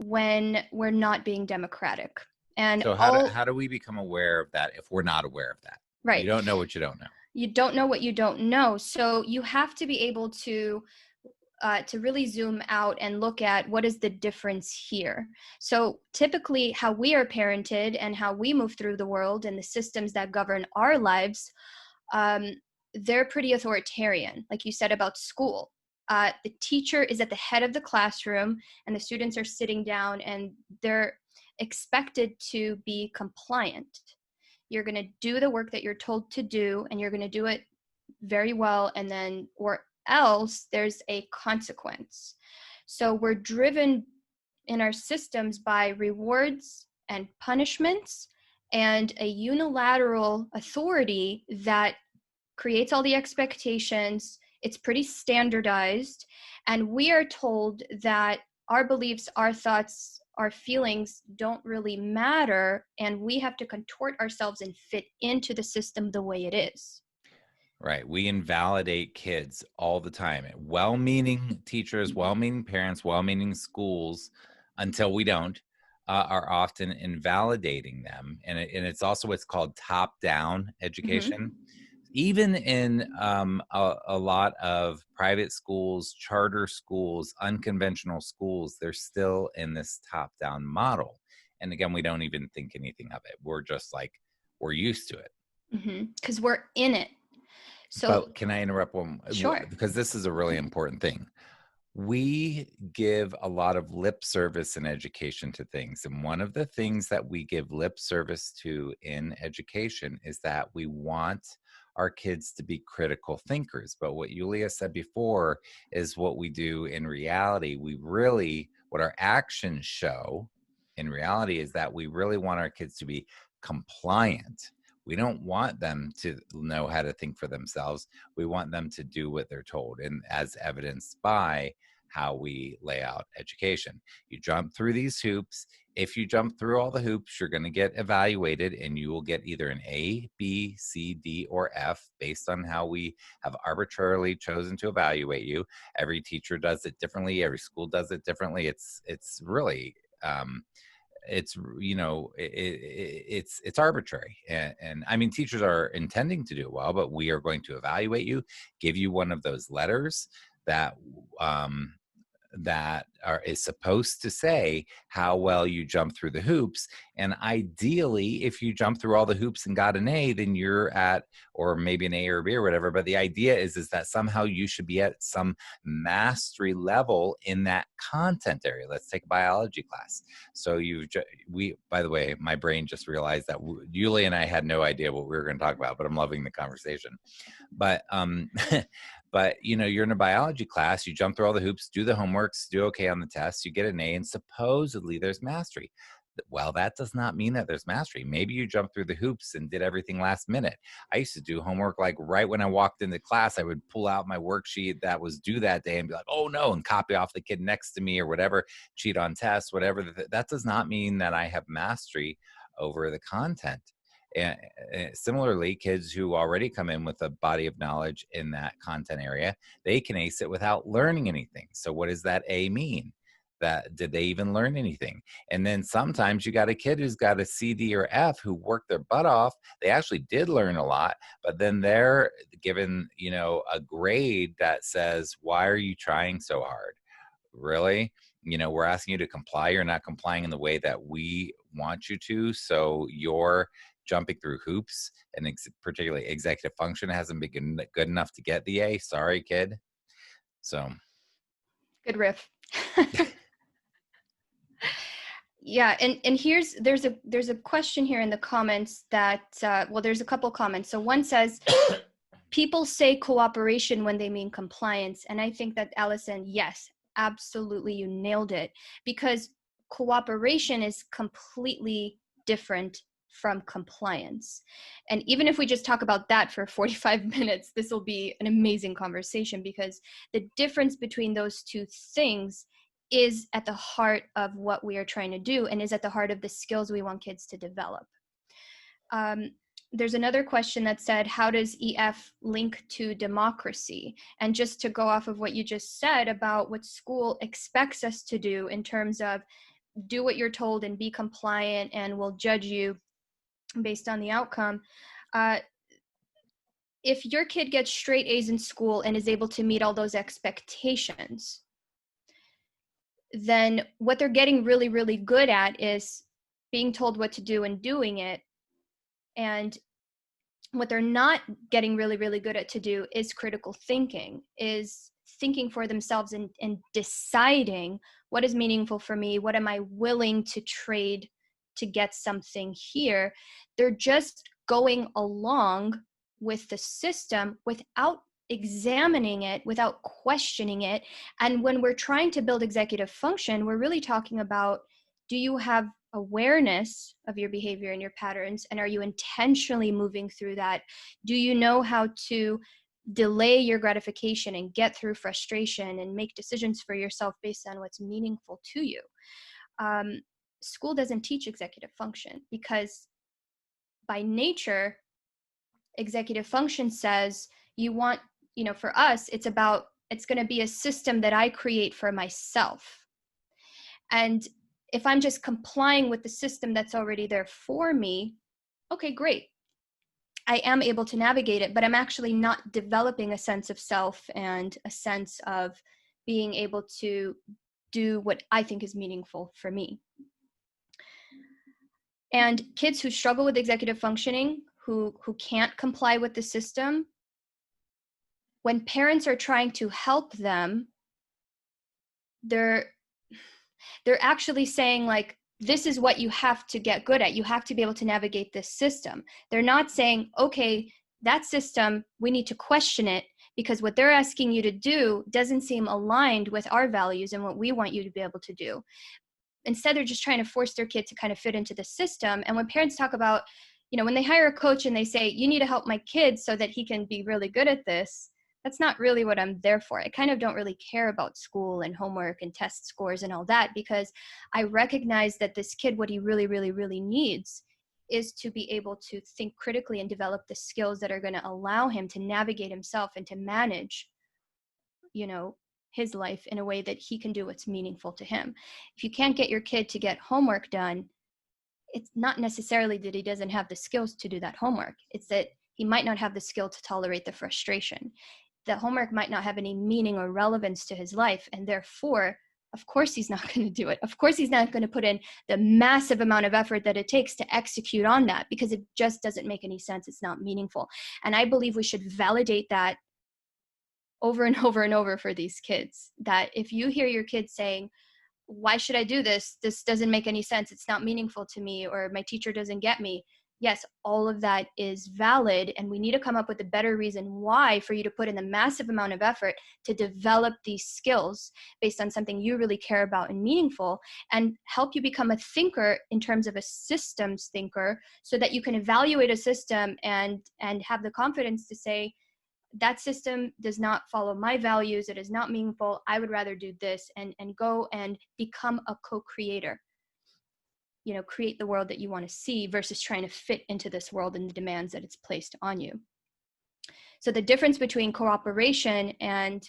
when we're not being democratic. And so how do we become aware of that if we're not aware of that? Right. You don't know what you don't know. You don't know what you don't know. So you have to be able to really zoom out and look at what is the difference here. So typically how we are parented and how we move through the world and the systems that govern our lives, they're pretty authoritarian. Like you said about school, the teacher is at the head of the classroom and the students are sitting down and they're expected to be compliant. You're going to do the work that you're told to do and you're going to do it very well, and then or else there's a consequence. So we're driven in our systems by rewards and punishments and a unilateral authority that creates all the expectations. It's pretty standardized, and we are told that our beliefs, our thoughts, our feelings don't really matter, and we have to contort ourselves and fit into the system the way it is. Right. We invalidate kids all the time. Well-meaning teachers, well-meaning parents, well-meaning schools, until we don't, are often invalidating them. And it's also what's called top-down education. Mm-hmm. Even in a lot of private schools, charter schools, unconventional schools, they're still in this top-down model. And again, we don't even think anything of it. We're just like, we're used to it. Because we're in it. So, but can I interrupt one? Sure. Because this is a really important thing. We give a lot of lip service in education to things. And one of the things that we give lip service to in education is that we want our kids to be critical thinkers. But what Yulia said before is what we do in reality. What our actions show in reality is that we really want our kids to be compliant. We don't want them to know how to think for themselves. We want them to do what they're told, and as evidenced by how we lay out education. You jump through these hoops. If you jump through all the hoops, you're going to get evaluated, and you will get either an A, B, C, D, or F based on how we have arbitrarily chosen to evaluate you. Every teacher does it differently. Every school does it differently. It's really... it's arbitrary, and I mean, teachers are intending to do well, but we are going to evaluate you, give you one of those letters that is supposed to say how well you jump through the hoops. And ideally, if you jump through all the hoops and got an A, then you're at, or maybe an A or B or whatever. But the idea is that somehow you should be at some mastery level in that content area. Let's take a biology class. So by the way, my brain just realized that Yulia and I had no idea what we were going to talk about, but I'm loving the conversation. But but you're in a biology class, you jump through all the hoops, do the homeworks, do okay on the tests, you get an A, and supposedly there's mastery. Well, that does not mean that there's mastery. Maybe you jumped through the hoops and did everything last minute. I used to do homework like right when I walked into class. I would pull out my worksheet that was due that day and be like, oh no, and copy off the kid next to me or whatever, cheat on tests, whatever. That does not mean that I have mastery over the content. And similarly, kids who already come in with a body of knowledge in that content area, they can ace it without learning anything. So what does that A mean? That did they even learn anything? And then sometimes you got a kid who's got a C, D, or F who worked their butt off. They actually did learn a lot, but then they're given, a grade that says, why are you trying so hard? Really? We're asking you to comply. You're not complying in the way that we want you to. So you're jumping through hoops, and particularly executive function hasn't been good enough to get the A. Sorry, kid. So good riff. Yeah, and there's a question here in the comments that there's a couple comments. So one says people say cooperation when they mean compliance, and I think that, Allison, yes, absolutely, you nailed it, because cooperation is completely different from compliance. And even if we just talk about that for 45 minutes, this will be an amazing conversation, because the difference between those two things is at the heart of what we are trying to do and is at the heart of the skills we want kids to develop. There's another question that said, how does EF link to democracy? And just to go off of what you just said about what school expects us to do in terms of do what you're told and be compliant and will judge you based on the outcome. If your kid gets straight A's in school and is able to meet all those expectations, then what they're getting really, really good at is being told what to do and doing it. And what they're not getting really, really good at to do is critical thinking, is thinking for themselves and deciding what is meaningful for me, what am I willing to trade to get something here. They're just going along with the system without examining it, without questioning it. And when we're trying to build executive function, we're really talking about, do you have awareness of your behavior and your patterns, and are you intentionally moving through that? Do you know how to delay your gratification and get through frustration and make decisions for yourself based on what's meaningful to you? School doesn't teach executive function because by nature, executive function says you want, for us, it's going to be a system that I create for myself. And if I'm just complying with the system that's already there for me, okay, great. I am able to navigate it, but I'm actually not developing a sense of self and a sense of being able to do what I think is meaningful for me. And kids who struggle with executive functioning, who can't comply with the system, when parents are trying to help them, they're actually saying, like, this is what you have to get good at. You have to be able to navigate this system. They're not saying, okay, that system, we need to question it because what they're asking you to do doesn't seem aligned with our values and what we want you to be able to do. Instead, they're just trying to force their kid to kind of fit into the system. And when parents talk about, when they hire a coach and they say, you need to help my kid so that he can be really good at this, that's not really what I'm there for. I kind of don't really care about school and homework and test scores and all that, because I recognize that this kid, what he really, really, really needs is to be able to think critically and develop the skills that are going to allow him to navigate himself and to manage, his life in a way that he can do what's meaningful to him. If you can't get your kid to get homework done, it's not necessarily that he doesn't have the skills to do that homework. It's that he might not have the skill to tolerate the frustration. The homework might not have any meaning or relevance to his life, and therefore, of course, he's not going to do it. Of course, he's not going to put in the massive amount of effort that it takes to execute on that, because it just doesn't make any sense. It's not meaningful. And I believe we should validate that over and over and over for these kids, that if you hear your kids saying, why should I do this? This doesn't make any sense. It's not meaningful to me, or my teacher doesn't get me. Yes, all of that is valid. And we need to come up with a better reason why for you to put in the massive amount of effort to develop these skills based on something you really care about and meaningful, and help you become a thinker in terms of a systems thinker, so that you can evaluate a system and have the confidence to say, that system does not follow my values. It is not meaningful. I would rather do this, and go and become a co-creator. Create the world that you want to see versus trying to fit into this world and the demands that it's placed on you. So the difference between cooperation and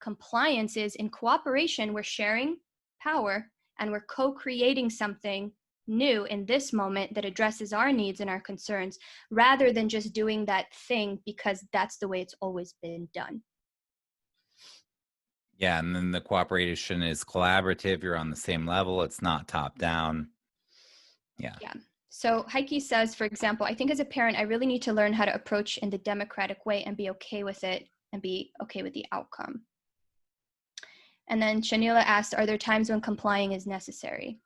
compliance is, in cooperation, we're sharing power and we're co-creating something new in this moment that addresses our needs and our concerns, rather than just doing that thing because that's the way it's always been done. Yeah, and then the cooperation is collaborative. You're on the same level. It's not top down. Yeah. So Heike says, for example, I think as a parent, I really need to learn how to approach in the democratic way and be okay with it and be okay with the outcome. And then Shanila asked, are there times when complying is necessary?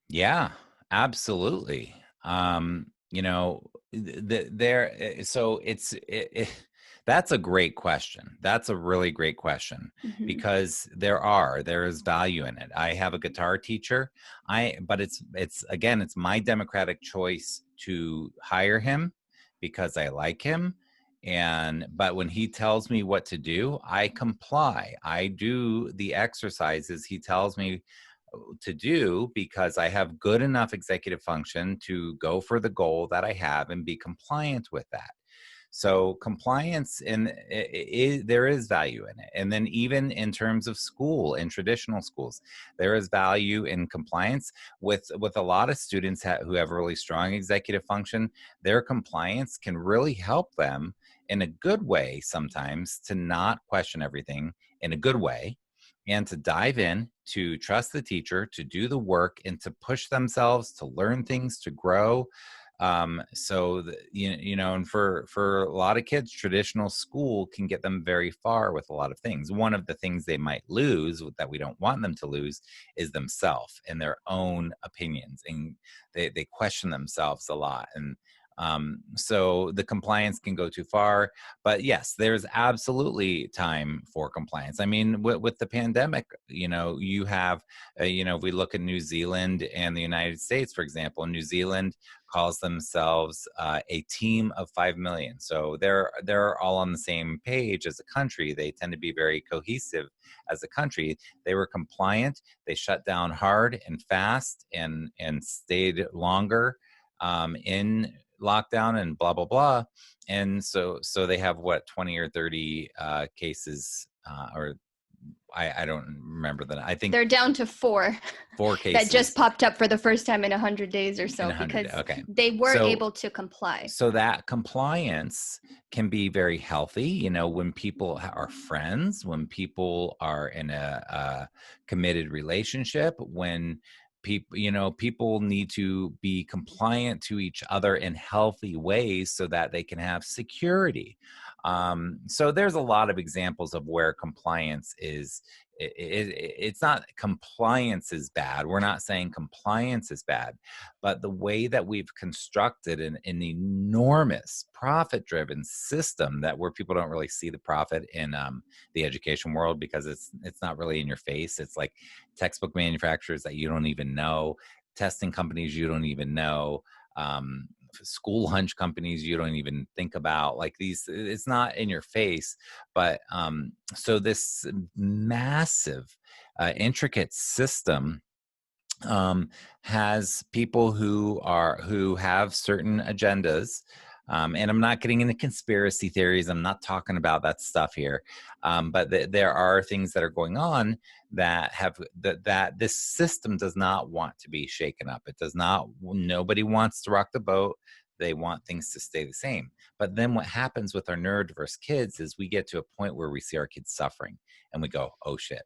Yeah, absolutely. That's a great question. That's a really great question, Mm-hmm. because there is value in it. I have a guitar teacher. But it's my democratic choice to hire him because I like him. But when he tells me what to do, I comply. I do the exercises he tells me to do because I have good enough executive function to go for the goal that I have and be compliant with that. So compliance, and there is value in it. And then even in terms of school, in traditional schools, there is value in compliance with a lot of students who have really strong executive function. Their compliance can really help them in a good way sometimes to not question everything in a good way, and to dive in, to trust the teacher, to do the work, and to push themselves, to learn things, to grow. And for a lot of kids, traditional school can get them very far with a lot of things. One of the things they might lose, that we don't want them to lose, is themselves and their own opinions, and they question themselves a lot. And so the compliance can go too far. But yes, there's absolutely time for compliance. I mean, with the pandemic, you have, if we look at New Zealand and the United States, for example, New Zealand calls themselves a team of 5 million. So they're all on the same page as a country. They tend to be very cohesive as a country. They were compliant. They shut down hard and fast and stayed longer in lockdown and blah blah blah. And so they have 20 or 30 cases, or I don't remember that. I think they're down to 4 cases that just popped up for the first time in 100 days or so, because okay. they were able to comply. So that compliance can be very healthy, when people are friends, when people are in a committed relationship, when people need to be compliant to each other in healthy ways so that they can have security. So there's a lot of examples of where compliance is. It's not compliance is bad. We're not saying compliance is bad, but the way that we've constructed an enormous profit-driven system, that where people don't really see the profit in the education world, because it's not really in your face. It's like textbook manufacturers that you don't even know, testing companies you don't even know, school lunch companies you don't even think about. Like these, it's not in your face. But so this massive intricate system has people who have certain agendas. And I'm not getting into conspiracy theories. I'm not talking about that stuff here. But there are things that are going on that that this system does not want to be shaken up. It does not. Nobody wants to rock the boat. They want things to stay the same. But then what happens with our neurodiverse kids is we get to a point where we see our kids suffering and we go, oh shit,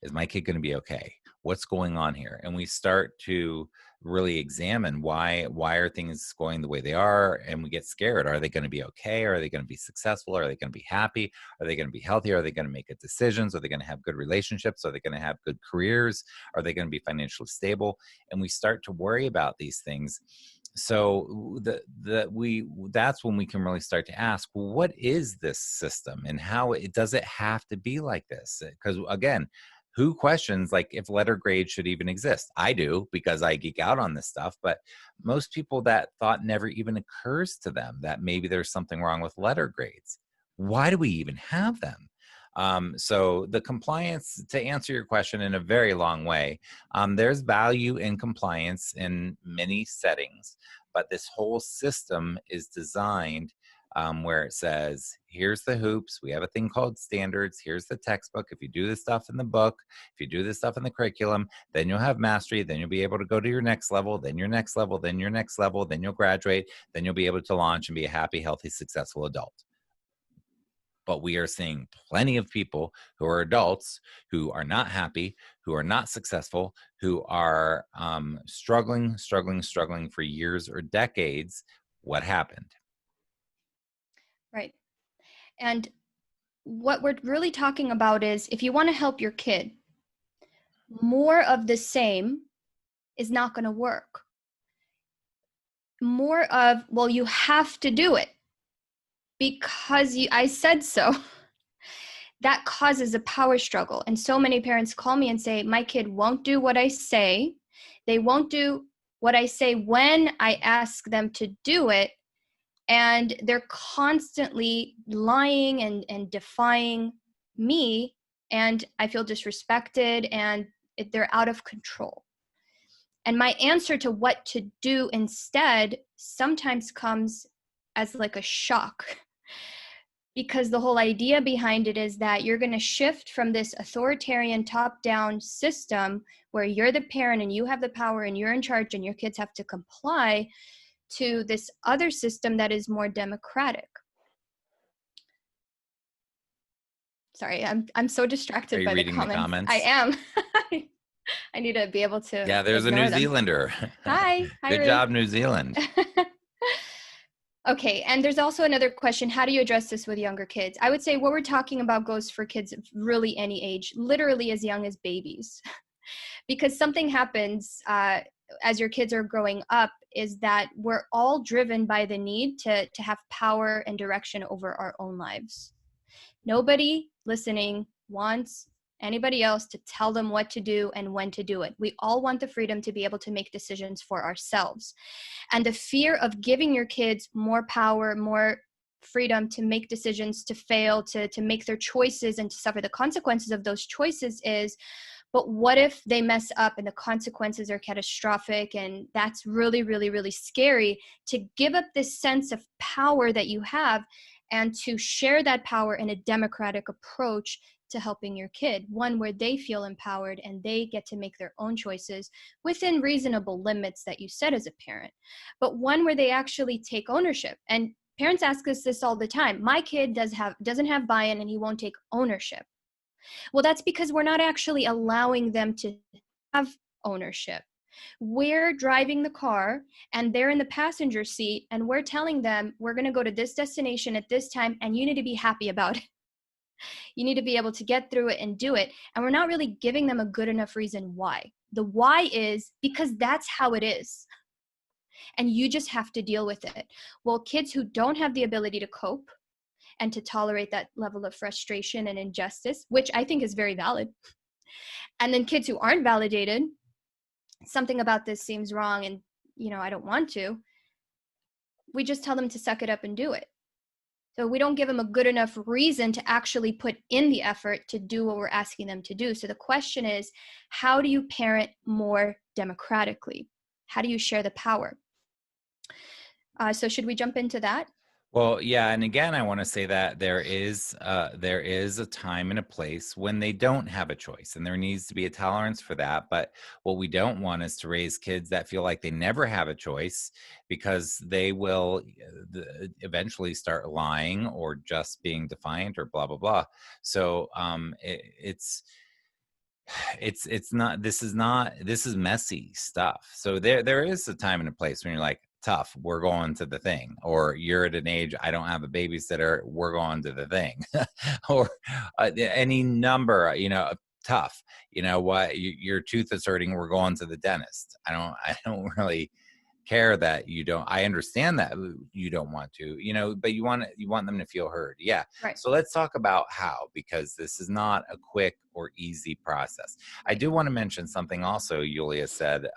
is my kid going to be okay? What's going on here? And we start to really examine why are things going the way they are, and we get scared. Are they going to be okay? Are they going to be successful? Are they going to be happy? Are they going to be healthy? Are they going to make good decisions? Are they going to have good relationships? Are they going to have good careers? Are they going to be financially stable? And we start to worry about these things. So that's when we can really start to ask, well, what is this system, and how does it have to be like this? Because again, who questions like if letter grades should even exist? I do, because I geek out on this stuff, but most people, that thought never even occurs to them, that maybe there's something wrong with letter grades. Why do we even have them? So the compliance, to answer your question in a very long way, there's value in compliance in many settings, but this whole system is designed where it says, here's the hoops. We have a thing called standards. Here's the textbook. If you do this stuff in the book, if you do this stuff in the curriculum, then you'll have mastery. Then you'll be able to go to your next level, then your next level, then your next level, then you'll graduate, then you'll be able to launch and be a happy, healthy, successful adult. But we are seeing plenty of people who are adults who are not happy, who are not successful, who are struggling for years or decades. What happened? Right. And what we're really talking about is, if you want to help your kid, more of the same is not going to work. More of, well, you have to do it because I said so. That causes a power struggle. And so many parents call me and say, my kid won't do what I say. They won't do what I say when I ask them to do it. And they're constantly lying and defying me. And I feel disrespected, and they're out of control. And my answer to what to do instead sometimes comes as like a shock. because the whole idea behind it is that you're going to shift from this authoritarian top-down system where you're the parent and you have the power and you're in charge and your kids have to comply, to this other system that is more democratic. Sorry, I'm so distracted by the reading the comments. comments? I am. I need to be able to Yeah, there's a ignore New them. Zealander. Hi Good Ruth. job, New Zealand. Okay, and there's also another question: how do you address this with younger kids? I would say what we're talking about goes for kids of really any age, literally as young as babies. Because something happens as your kids are growing up is that we're all driven by the need to have power and direction over our own lives. Nobody listening wants anybody else to tell them what to do and when to do it. We all want the freedom to be able to make decisions for ourselves. And the fear of giving your kids more power, more freedom to make decisions, to fail, to make their choices and to suffer the consequences of those choices is, but what if they mess up and the consequences are catastrophic? And that's really, really, really scary, to give up this sense of power that you have and to share that power in a democratic approach to helping your kid, one where they feel empowered and they get to make their own choices within reasonable limits that you set as a parent, but one where they actually take ownership. And parents ask us this all the time: my kid doesn't have buy-in and he won't take ownership. Well, that's because we're not actually allowing them to have ownership. We're driving the car and they're in the passenger seat and we're telling them we're going to go to this destination at this time and you need to be happy about it. You need to be able to get through it and do it. And we're not really giving them a good enough reason why. The why is because that's how it is. And you just have to deal with it. Well, kids who don't have the ability to cope and to tolerate that level of frustration and injustice, which I think is very valid. And then kids who aren't validated, something about this seems wrong and, I don't want to. We just tell them to suck it up and do it. So we don't give them a good enough reason to actually put in the effort to do what we're asking them to do. So the question is, how do you parent more democratically? How do you share the power? So should we jump into that? Well, yeah, and again, I want to say that there is a time and a place when they don't have a choice, and there needs to be a tolerance for that. But what we don't want is to raise kids that feel like they never have a choice, because they will eventually start lying or just being defiant or blah blah blah. So it's not, this is messy stuff. So there is a time and a place when you're like, tough, we're going to the thing, or you're at an age, I don't have a babysitter, we're going to the thing. Or any number, tough, you know what, your tooth is hurting, we're going to the dentist. I don't really care that you don't. I understand that you don't want to, but you want them to feel heard. Yeah. Right. So let's talk about how, because this is not a quick or easy process. Right. I do want to mention something also Yulia said.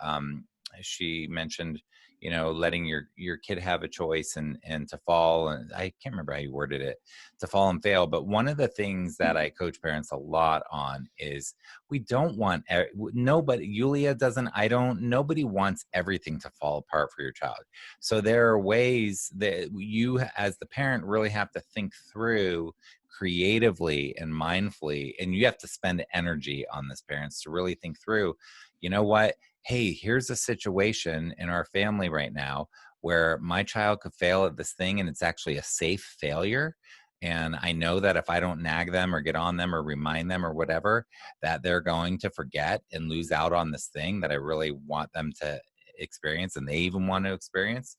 She mentioned, letting your kid have a choice and to fall. And I can't remember how you worded it, to fall and fail. But one of the things that I coach parents a lot on is we don't want nobody, Yulia doesn't, I don't, nobody wants everything to fall apart for your child. So there are ways that you as the parent really have to think through creatively and mindfully, and you have to spend energy on this, parents, to really think through, what, hey, here's a situation in our family right now where my child could fail at this thing and it's actually a safe failure. And I know that if I don't nag them or get on them or remind them or whatever, that they're going to forget and lose out on this thing that I really want them to experience and they even want to experience.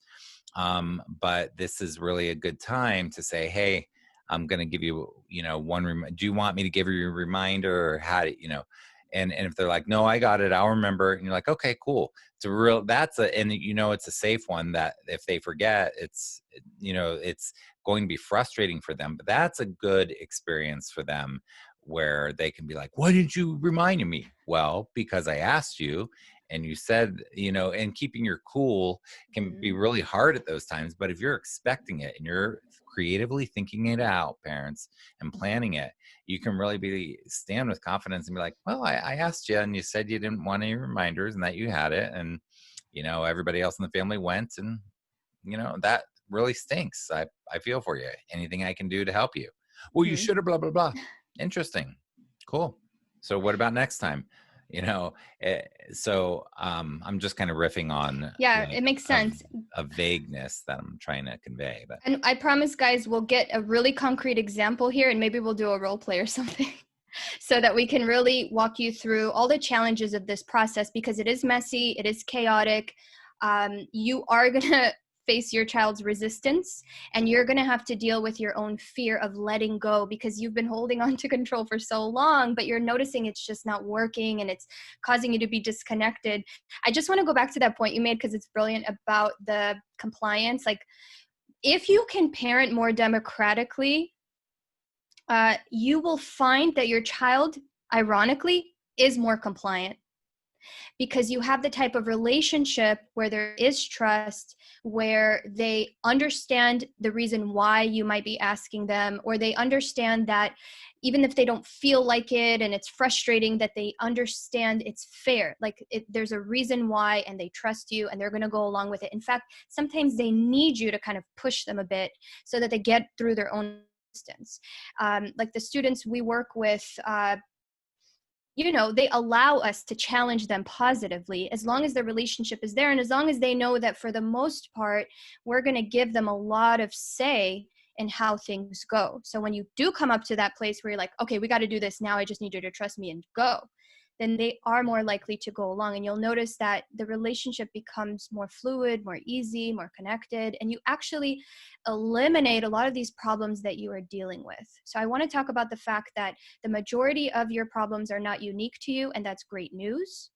But this is really a good time to say, hey, I'm going to give you, do you want me to give you a reminder, or how do and if they're like, no, I got it, I'll remember. And you're like, okay, cool. It's it's a safe one that if they forget, it's going to be frustrating for them, but that's a good experience for them where they can be like, why didn't you remind me? Well, because I asked you and you said, and keeping your cool can be really hard at those times. But if you're expecting it and you're creatively thinking it out, parents, and planning it, you can really stand with confidence and be like, well, I asked you and you said you didn't want any reminders and that you had it. And, everybody else in the family went, and, really stinks. I feel for you. Anything I can do to help you? Well, you Hmm. should have blah, blah, blah. Interesting. Cool. So what about next time? You know, I'm just kind of riffing on Yeah, like it makes sense. a vagueness that I'm trying to convey, but And I promise, guys, we'll get a really concrete example here, and maybe we'll do a role play or something so that we can really walk you through all the challenges of this process, because it is messy, it is chaotic. You are going to face your child's resistance, and you're going to have to deal with your own fear of letting go, because you've been holding on to control for so long, but you're noticing it's just not working and it's causing you to be disconnected. I just want to go back to that point you made, because it's brilliant, about the compliance. Like, if you can parent more democratically, you will find that your child, ironically, is more compliant, because you have the type of relationship where there is trust, where they understand the reason why you might be asking them, or they understand that even if they don't feel like it and it's frustrating, that they understand it's fair. Like, there's a reason why, and they trust you, and they're going to go along with it. In fact, sometimes they need you to kind of push them a bit so that they get through their own distance. Like the students we work with, they allow us to challenge them positively, as long as the relationship is there, and as long as they know that for the most part, we're going to give them a lot of say in how things go. So when you do come up to that place where you're like, okay, we got to do this now, I just need you to trust me and go, then they are more likely to go along. And you'll notice that the relationship becomes more fluid, more easy, more connected, and you actually eliminate a lot of these problems that you are dealing with. So I want to talk about the fact that the majority of your problems are not unique to you, and that's great news,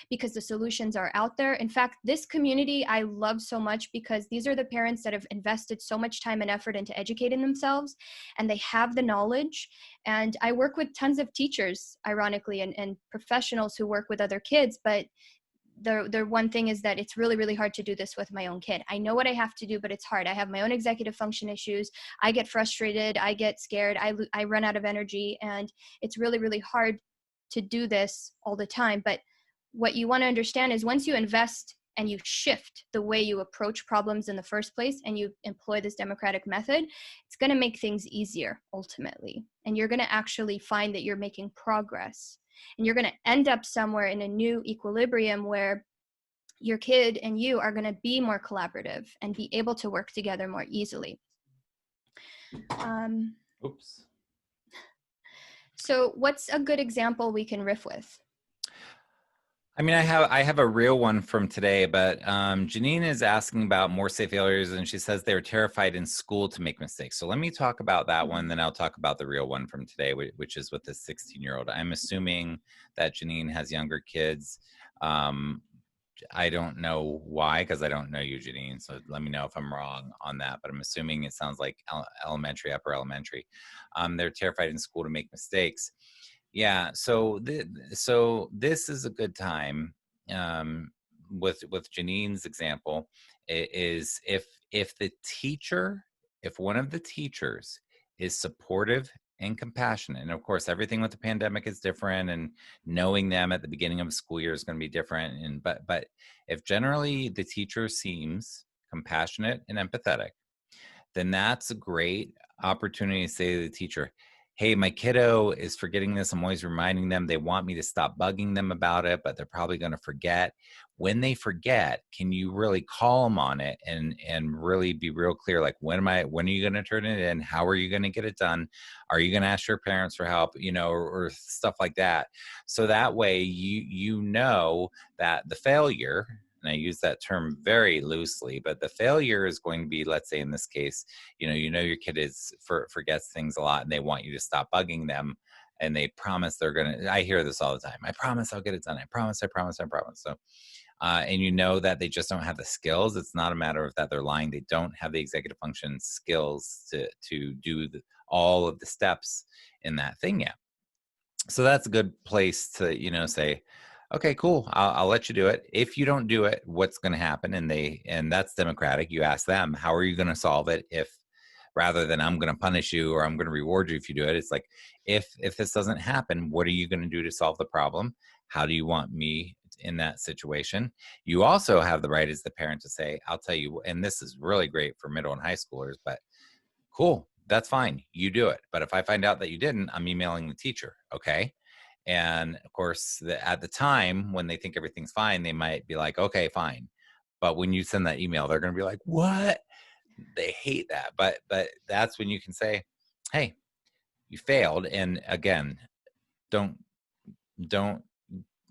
because the solutions are out there. In fact, this community I love so much, because these are the parents that have invested so much time and effort into educating themselves, and they have the knowledge. And I work with tons of teachers, ironically, and professionals who work with other kids, but the one thing is that it's really, really hard to do this with my own kid. I know what I have to do, but it's hard. I have my own executive function issues. I get frustrated. I get scared. I run out of energy, and it's really, really hard to do this all the time. But what you want to understand is, once you invest and you shift the way you approach problems in the first place, and you employ this democratic method, it's going to make things easier ultimately. And you're going to actually find that you're making progress. And you're going to end up somewhere in a new equilibrium where your kid and you are going to be more collaborative and be able to work together more easily. Oops. So what's a good example we can riff with? I mean, I have a real one from today, but Janine is asking about more safe failures, and she says they're terrified in school to make mistakes. So let me talk about that one, then I'll talk about the real one from today, which is with this 16-year-old. I'm assuming that Janine has younger kids. I don't know why, because I don't know you, Janine. So let me know if I'm wrong on that. But I'm assuming it sounds like elementary, upper elementary. They're terrified in school to make mistakes. Yeah, so this is a good time. With Janine's example, is if the teacher, if one of the teachers is supportive and compassionate, and of course everything with the pandemic is different, and knowing them at the beginning of a school year is going to be different. And but if generally the teacher seems compassionate and empathetic, then that's a great opportunity to say to the teacher, hey, my kiddo is forgetting this. I'm always reminding them. They want me to stop bugging them about it, but they're probably going to forget. When they forget, can you really call them on it and really be real clear? Like, when are you going to turn it in? How are you going to get it done? Are you going to ask your parents for help? Or stuff like that. So that way you know that the failure, and I use that term very loosely, but the failure is going to be, let's say in this case, your kid forgets things a lot, and they want you to stop bugging them, and they promise they're going to, I hear this all the time, I promise I'll get it done. I promise. So, and you know that they just don't have the skills. It's not a matter of that they're lying. They don't have the executive function skills to do all of the steps in that thing yet. So that's a good place to, say, okay, cool. I'll let you do it. If you don't do it, what's going to happen? And that's democratic. You ask them, how are you going to solve it? If rather than I'm going to punish you or I'm going to reward you if you do it, it's like, if this doesn't happen, what are you going to do to solve the problem? How do you want me in that situation. You also have the right as the parent to say, I'll tell you, and this is really great for middle and high schoolers, but cool, that's fine. You do it. But if I find out that you didn't, I'm emailing the teacher. Okay. And of course, at the time when they think everything's fine, they might be like, okay, fine. But when you send that email, they're going to be like, what? They hate that. But that's when you can say, hey, you failed. And again, don't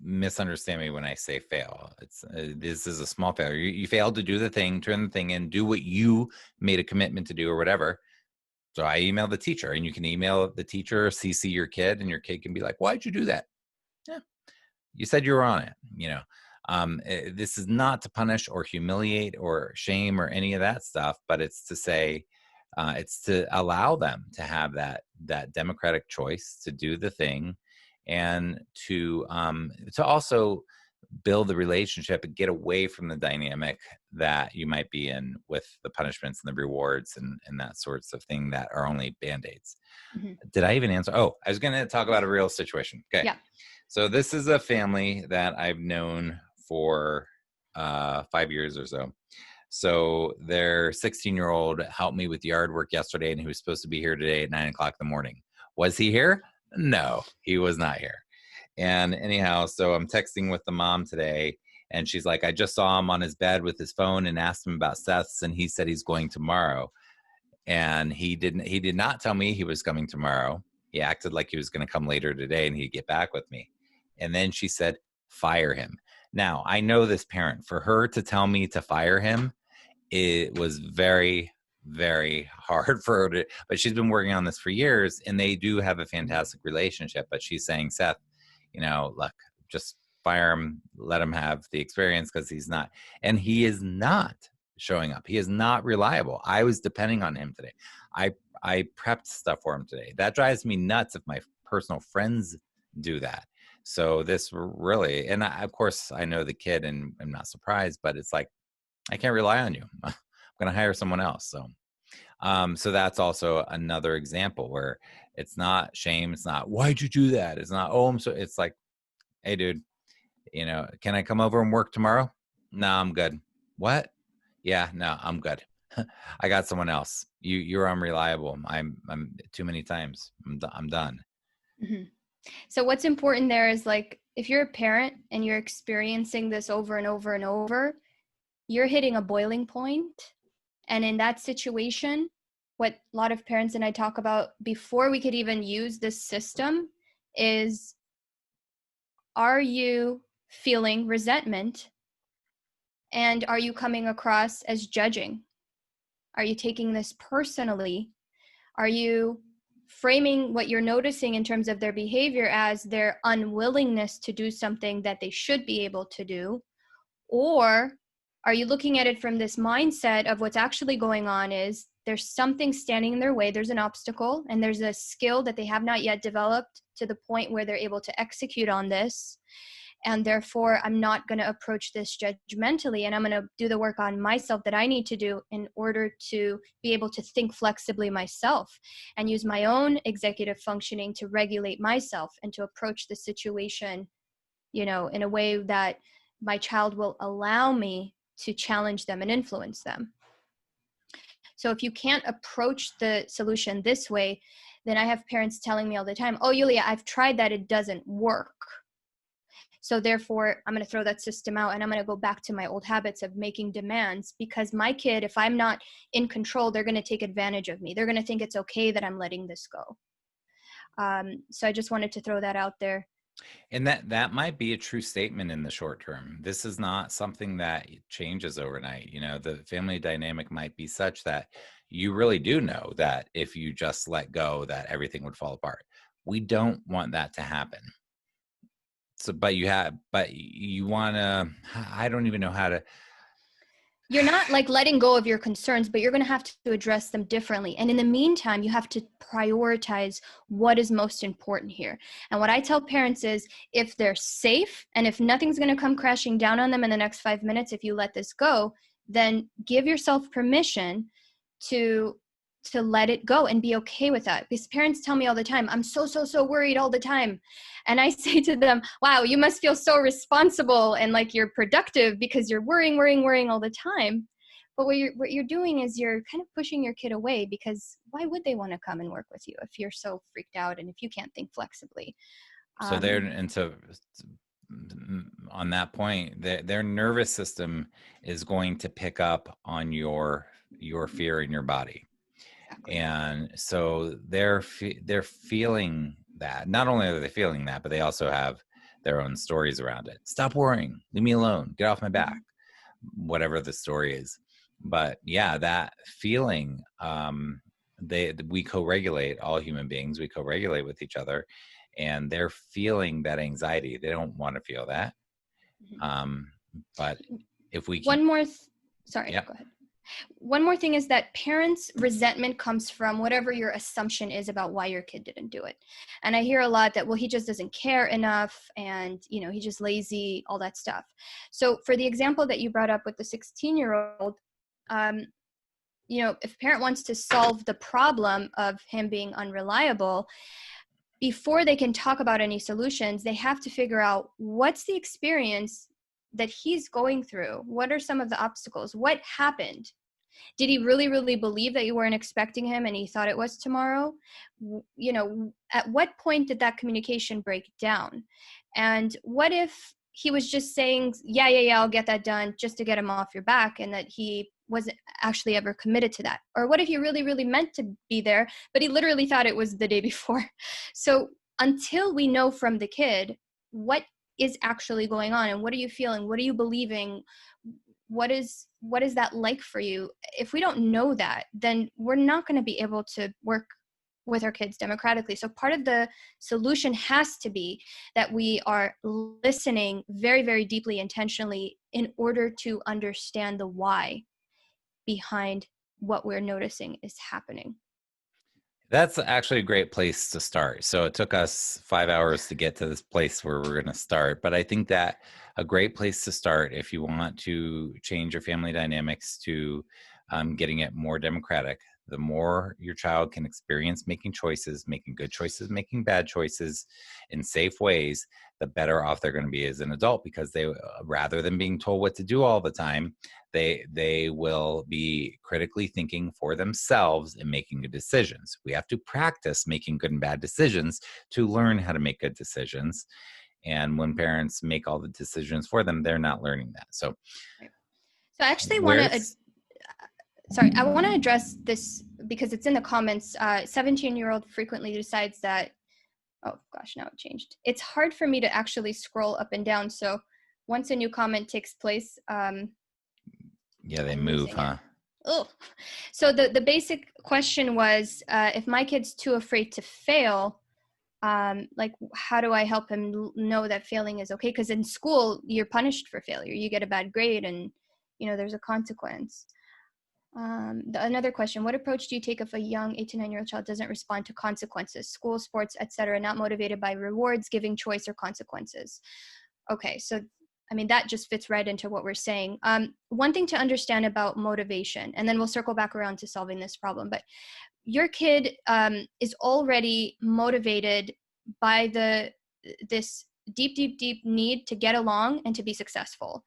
misunderstand me when I say fail. It's this is a small failure. You failed to do the thing, turn the thing in, do what you made a commitment to do or whatever. So I email the teacher, and you can email the teacher, CC your kid, and your kid can be like, why'd you do that? Yeah, you said you were on it. This is not to punish or humiliate or shame or any of that stuff, but it's to say, it's to allow them to have that democratic choice to do the thing, and to also build the relationship and get away from the dynamic that you might be in with the punishments and the rewards and that sorts of thing that are only band-aids. Mm-hmm. Did I even answer? Oh, I was going to talk about a real situation. Okay. Yeah. So this is a family that I've known for 5 years or so. So their 16-year-old helped me with yard work yesterday, and he was supposed to be here today at 9 o'clock in the morning. Was he here? No, he was not here. And anyhow, so I'm texting with the mom today, and she's like, I just saw him on his bed with his phone and asked him about Seth's, and he said he's going tomorrow. And he did not tell me he was coming tomorrow. He acted like he was going to come later today and he'd get back with me. And then she said, fire him. Now, I know this parent. For her to tell me to fire him, it was very, very hard for her to, but she's been working on this for years, and they do have a fantastic relationship. But she's saying, Seth, look, just fire him, let him have the experience, because he's not, and he is not showing up. He is not reliable. I was depending on him today. I prepped stuff for him today. That drives me nuts if my personal friends do that. So this really, and of course I know the kid and I'm not surprised, but it's like, I can't rely on you. I'm going to hire someone else. So that's also another example where it's not shame. It's not, why'd you do that? It's not, oh, it's like, hey dude, can I come over and work tomorrow? No, I'm good. What? Yeah, no, I'm good. I got someone else. You're unreliable. I'm too many times. I'm done. Mm-hmm. So what's important there is, like, if you're a parent and you're experiencing this over and over and over, you're hitting a boiling point. And in that situation, what a lot of parents and I talk about before we could even use this system is, are you feeling resentment? And are you coming across as judging? Are you taking this personally? Are you framing what you're noticing in terms of their behavior as their unwillingness to do something that they should be able to do? Or are you looking at it from this mindset of what's actually going on is there's something standing in their way, there's an obstacle, and there's a skill that they have not yet developed to the point where they're able to execute on this. And therefore, I'm not going to approach this judgmentally, and I'm going to do the work on myself that I need to do in order to be able to think flexibly myself and use my own executive functioning to regulate myself and to approach the situation, in a way that my child will allow me to challenge them and influence them. So if you can't approach the solution this way, then I have parents telling me all the time, oh, Yulia, I've tried that, it doesn't work. So therefore, I'm going to throw that system out and I'm going to go back to my old habits of making demands, because my kid, if I'm not in control, they're going to take advantage of me. They're going to think it's okay that I'm letting this go. So I just wanted to throw that out there. And that might be a true statement in the short term. This is not something that changes overnight. The family dynamic might be such that you really do know that if you just let go, that everything would fall apart. We don't want that to happen. So, but you want to, I don't even know how to. You're not like letting go of your concerns, but you're going to have to address them differently. And in the meantime, you have to prioritize what is most important here. And what I tell parents is, if they're safe and if nothing's going to come crashing down on them in the next 5 minutes, if you let this go, then give yourself permission to to let it go and be okay with that. Because parents tell me all the time, I'm so worried all the time. And I say to them, wow, you must feel so responsible and like you're productive because you're worrying all the time. But what you're doing is you're kind of pushing your kid away, because why would they want to come and work with you if you're so freaked out and if you can't think flexibly? So on that point, their nervous system is going to pick up on your fear in your body. Exactly. And so they're feeling that. Not only are they feeling that, but they also have their own stories around it. Stop worrying, leave me alone, get off my back, whatever the story is. But yeah, that feeling, we co-regulate, all human beings, we co-regulate with each other, and they're feeling that anxiety. They don't want to feel that. But if we can... Go ahead. One more thing is that parents' resentment comes from whatever your assumption is about why your kid didn't do it. And I hear a lot that, well, he just doesn't care enough, and, you know, he's just lazy, all that stuff. So for the example that you brought up with the 16-year-old, you know, if a parent wants to solve the problem of him being unreliable, before they can talk about any solutions, they have to figure out what's the experience that he's going through. What are some of the obstacles? What happened? Did he really believe that you weren't expecting him and he thought it was tomorrow? You know, at what point did that communication break down? And what if he was just saying, yeah, I'll get that done, just to get him off your back, and that he wasn't actually ever committed to that? Or what if he really meant to be there, but he literally thought it was the day before? So until we know from the kid what is actually going on and what are you feeling, what are you believing, what is that like for you, if we don't know that, then we're not going to be able to work with our kids democratically. So part of the solution has to be that we are listening very deeply, intentionally, in order to understand the why behind what we're noticing is happening. That's actually a great place to start. So it took us 5 hours to get to this place where we're going to start. But I think that a great place to start, if you want to change your family dynamics to getting it more democratic, the more your child can experience making choices, making good choices, making bad choices in safe ways, the better off they're going to be as an adult, because they, rather than being told what to do all the time, they will be critically thinking for themselves and making good decisions. We have to practice making good and bad decisions to learn how to make good decisions. And when parents make all the decisions for them, they're not learning that. So I actually want to... I want to address this because it's in the comments. 17-year-old frequently decides that, oh gosh, now it changed. It's hard for me to actually scroll up and down. So once a new comment takes place, they move, huh? Oh, so the basic question was, if my kid's too afraid to fail, like, how do I help him know that failing is okay? Because in school, you're punished for failure. You get a bad grade and, you know, there's a consequence. Another question, what approach do you take if a young 8 to 9-year-old child doesn't respond to consequences, school, sports, etc., not motivated by rewards, giving choice, or consequences? Okay, so I mean, that just fits right into what we're saying. One thing to understand about motivation, and then we'll circle back around to solving this problem, but your kid is already motivated by this deep need to get along and to be successful.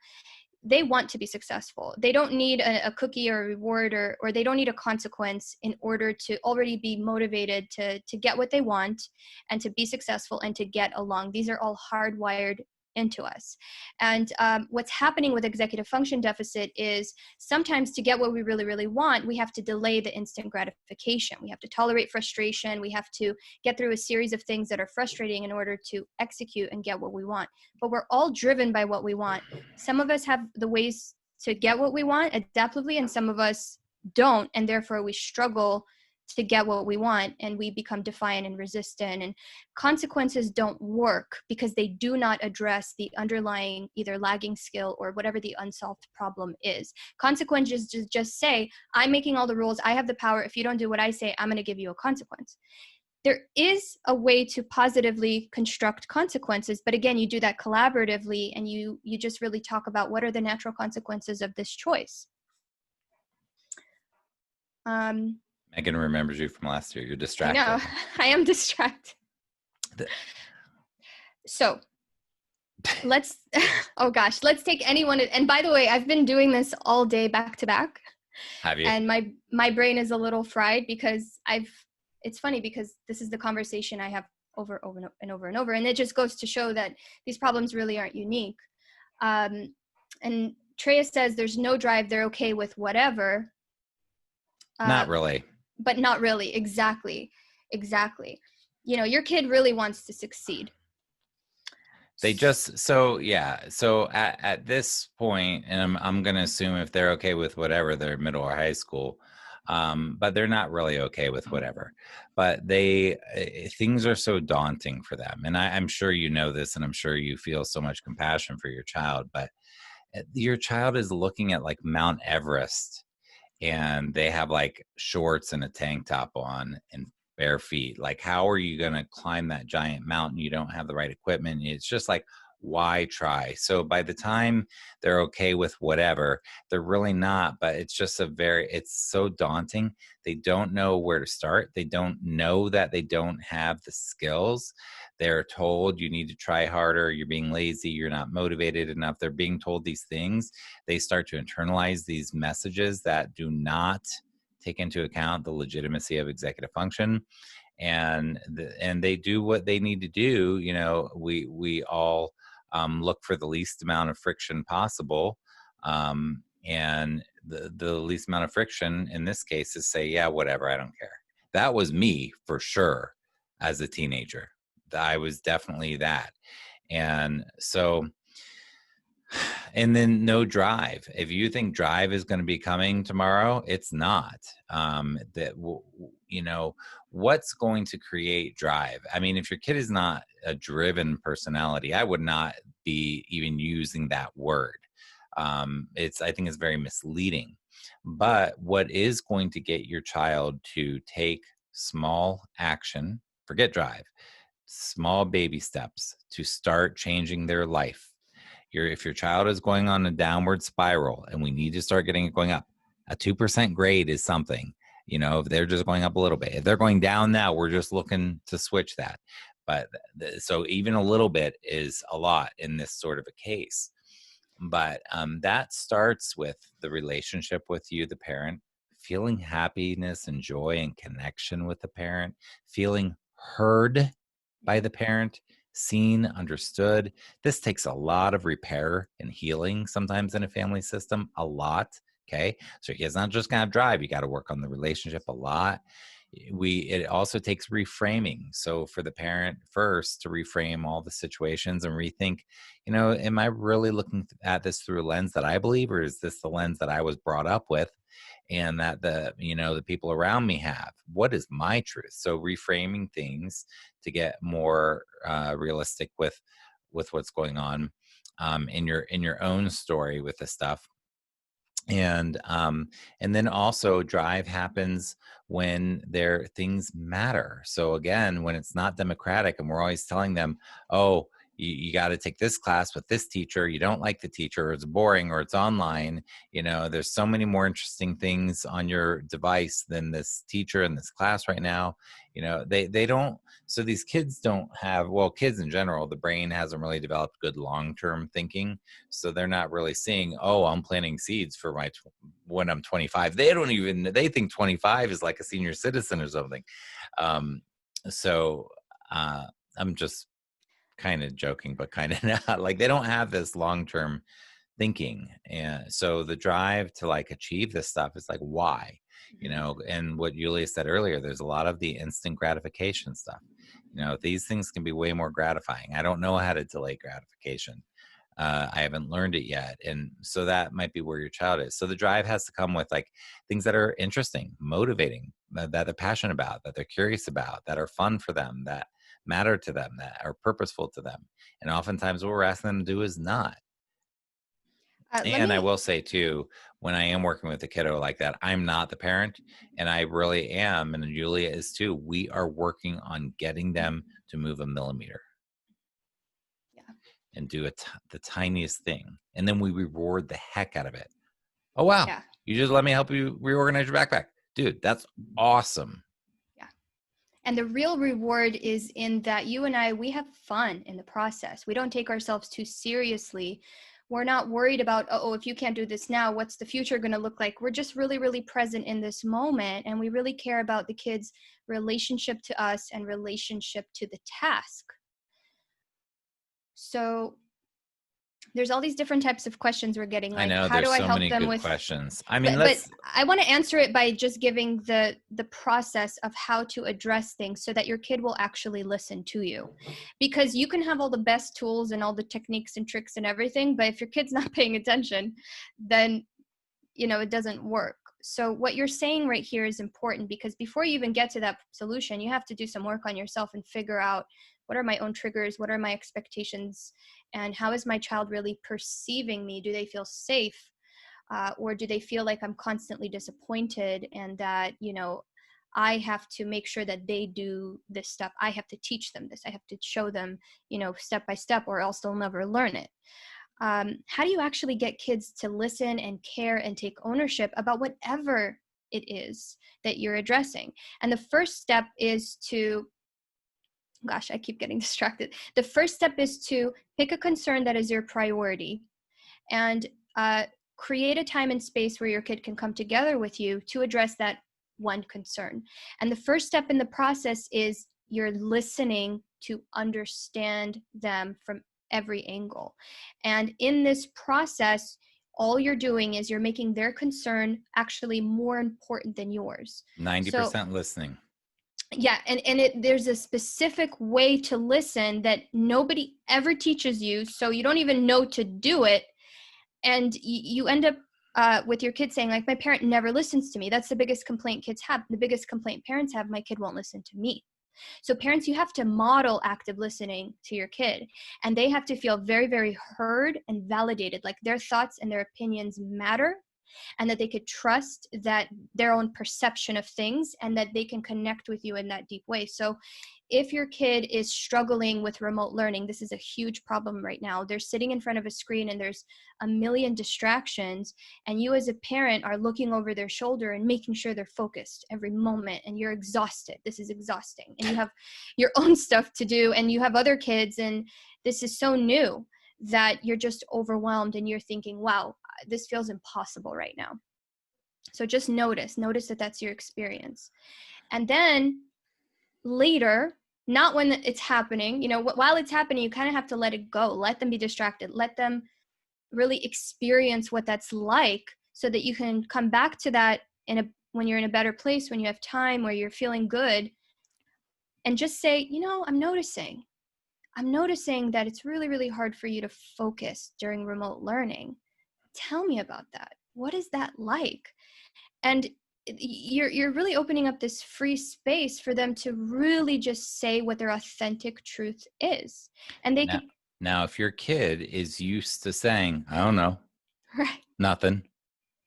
They want to be successful. They don't need a cookie or a reward, or they don't need a consequence in order to already be motivated to get what they want and to be successful and to get along. These are all hardwired into us. And what's happening with executive function deficit is sometimes to get what we really want, we have to delay the instant gratification. We have to tolerate frustration. We have to get through a series of things that are frustrating in order to execute and get what we want. But we're all driven by what we want. Some of us have the ways to get what we want adaptively, and some of us don't, and therefore we struggle to get what we want, and we become defiant and resistant. And consequences don't work because they do not address the underlying either lagging skill or whatever the unsolved problem is. Consequences just say, I'm making all the rules, I have the power, if you don't do what I say, I'm going to give you a consequence. There is a way to positively construct consequences, but again, you do that collaboratively, and you just really talk about what are the natural consequences of this choice. Megan remembers you from last year. You're I know. distracted. I am distracted. The- So let's, oh gosh, let's take anyone. And by the way, I've been doing this all day back to back. Have you? And my brain is a little fried because it's funny because this is the conversation I have over and over and over. And it just goes to show that these problems really aren't unique. And Treya says there's no drive. They're okay with whatever. Not really. But not really. Exactly. You know, your kid really wants to succeed. They just, so yeah. So at this point, and I'm going to assume if they're okay with whatever, they're middle or high school, but they're not really okay with whatever. But things are so daunting for them. And I'm sure you know this, and I'm sure you feel so much compassion for your child, but your child is looking at like Mount Everest, and they have like shorts and a tank top on and bare feet. Like, how are you going to climb that giant mountain? You don't have the right equipment. It's just like, why try? So by the time they're okay with whatever, they're really not, but it's just it's so daunting. They don't know where to start. They don't know that they don't have the skills. They're told you need to try harder. You're being lazy. You're not motivated enough. They're being told these things. They start to internalize these messages that do not take into account the legitimacy of executive function, and they do what they need to do. You know, we all look for the least amount of friction possible, and the least amount of friction in this case is say, yeah, whatever, I don't care. That was me for sure as a teenager. I was definitely that. And so, and then no drive. If you think drive is going to be coming tomorrow, it's not. You know, what's going to create drive? I mean, if your kid is not a driven personality, I would not be even using that word. I think it's very misleading. But what is going to get your child to take small action, forget drive, small baby steps to start changing their life. If your child is going on a downward spiral, and we need to start getting it going up, a 2% grade is something. You know, if they're just going up a little bit, if they're going down now, we're just looking to switch that. But so even a little bit is a lot in this sort of a case. But that starts with the relationship with you, the parent, feeling happiness and joy and connection with the parent, feeling heard by the parent, seen, understood. This takes a lot of repair and healing sometimes in a family system, a lot. Okay. So it's not just going to drive. You got to work on the relationship a lot. It also takes reframing. So for the parent first to reframe all the situations and rethink, you know, am I really looking at this through a lens that I believe, or is this the lens that I was brought up with and that the people around me have? What is my truth? So reframing things to get more realistic with what's going on in your own story with this stuff. And then also drive happens when things matter. So again, when it's not democratic and we're always telling them, oh, you got to take this class with this teacher, you don't like the teacher, or it's boring, or it's online, there's so many more interesting things on your device than this teacher in this class right now. They don't. So these kids don't have, well, kids in general, the brain hasn't really developed good long-term thinking. So they're not really seeing, oh, I'm planting seeds for when I'm 25. They think 25 is like a senior citizen or something. So I'm just kind of joking, but kind of not. Like, they don't have this long-term thinking. And so the drive to like achieve this stuff is like, why? And what Julia said earlier, there's a lot of the instant gratification stuff. These things can be way more gratifying. I don't know how to delay gratification. I haven't learned it yet. And so that might be where your child is. So the drive has to come with like things that are interesting, motivating, that they're passionate about, that they're curious about, that are fun for them, that matter to them, that are purposeful to them. And oftentimes what we're asking them to do is not. And I will say too, when I am working with a kiddo like that, I'm not the parent, and I really am, and Julia is too. We are working on getting them to move a millimeter. And do the tiniest thing. And then we reward the heck out of it. Oh, wow. Yeah. You just let me help you reorganize your backpack. Dude, that's awesome. Yeah. And the real reward is in that you and I, we have fun in the process. We don't take ourselves too seriously. We're not worried about, oh, if you can't do this now, what's the future going to look like? We're just really, really present in this moment. And we really care about the kids' relationship to us and relationship to the task. So there's all these different types of questions we're getting. Like, I know how do there's I so help many them good with questions. I mean, but I want to answer it by just giving the process of how to address things so that your kid will actually listen to you. Because you can have all the best tools and all the techniques and tricks and everything, but if your kid's not paying attention, then it doesn't work. So what you're saying right here is important, because before you even get to that solution, you have to do some work on yourself and figure out, what are my own triggers? What are my expectations? And how is my child really perceiving me? Do they feel safe? Or do they feel like I'm constantly disappointed and that, I have to make sure that they do this stuff. I have to teach them this. I have to show them, step by step, or else they'll never learn it. How do you actually get kids to listen and care and take ownership about whatever it is that you're addressing? And the first step is to, gosh, I keep getting distracted. The first step is to pick a concern that is your priority and create a time and space where your kid can come together with you to address that one concern. And the first step in the process is you're listening to understand them from every angle. And in this process, all you're doing is you're making their concern actually more important than yours. 90% listening. Yeah, and there's a specific way to listen that nobody ever teaches you, so you don't even know to do it. And you end up with your kid saying, like, my parent never listens to me. That's the biggest complaint kids have. The biggest complaint parents have, my kid won't listen to me. So parents, you have to model active listening to your kid. And they have to feel very, very heard and validated, like their thoughts and their opinions matter, and that they could trust that their own perception of things and that they can connect with you in that deep way. So if your kid is struggling with remote learning, this is a huge problem right now. They're sitting in front of a screen and there's a million distractions, and you as a parent are looking over their shoulder and making sure they're focused every moment, and you're exhausted. This is exhausting. And you have your own stuff to do, and you have other kids, and this is so new that you're just overwhelmed and you're thinking, wow, this feels impossible right now. So just notice that that's your experience. And then later, not when it's happening, while it's happening, you kind of have to let it go. Let them be distracted. Let them really experience what that's like, so that you can come back to that when you're in a better place, when you have time, where you're feeling good, and just say, I'm noticing that it's really, really hard for you to focus during remote learning. Tell me about that. What is that like? And you're really opening up this free space for them to really just say what their authentic truth is. And they now, if your kid is used to saying, I don't know, right, nothing,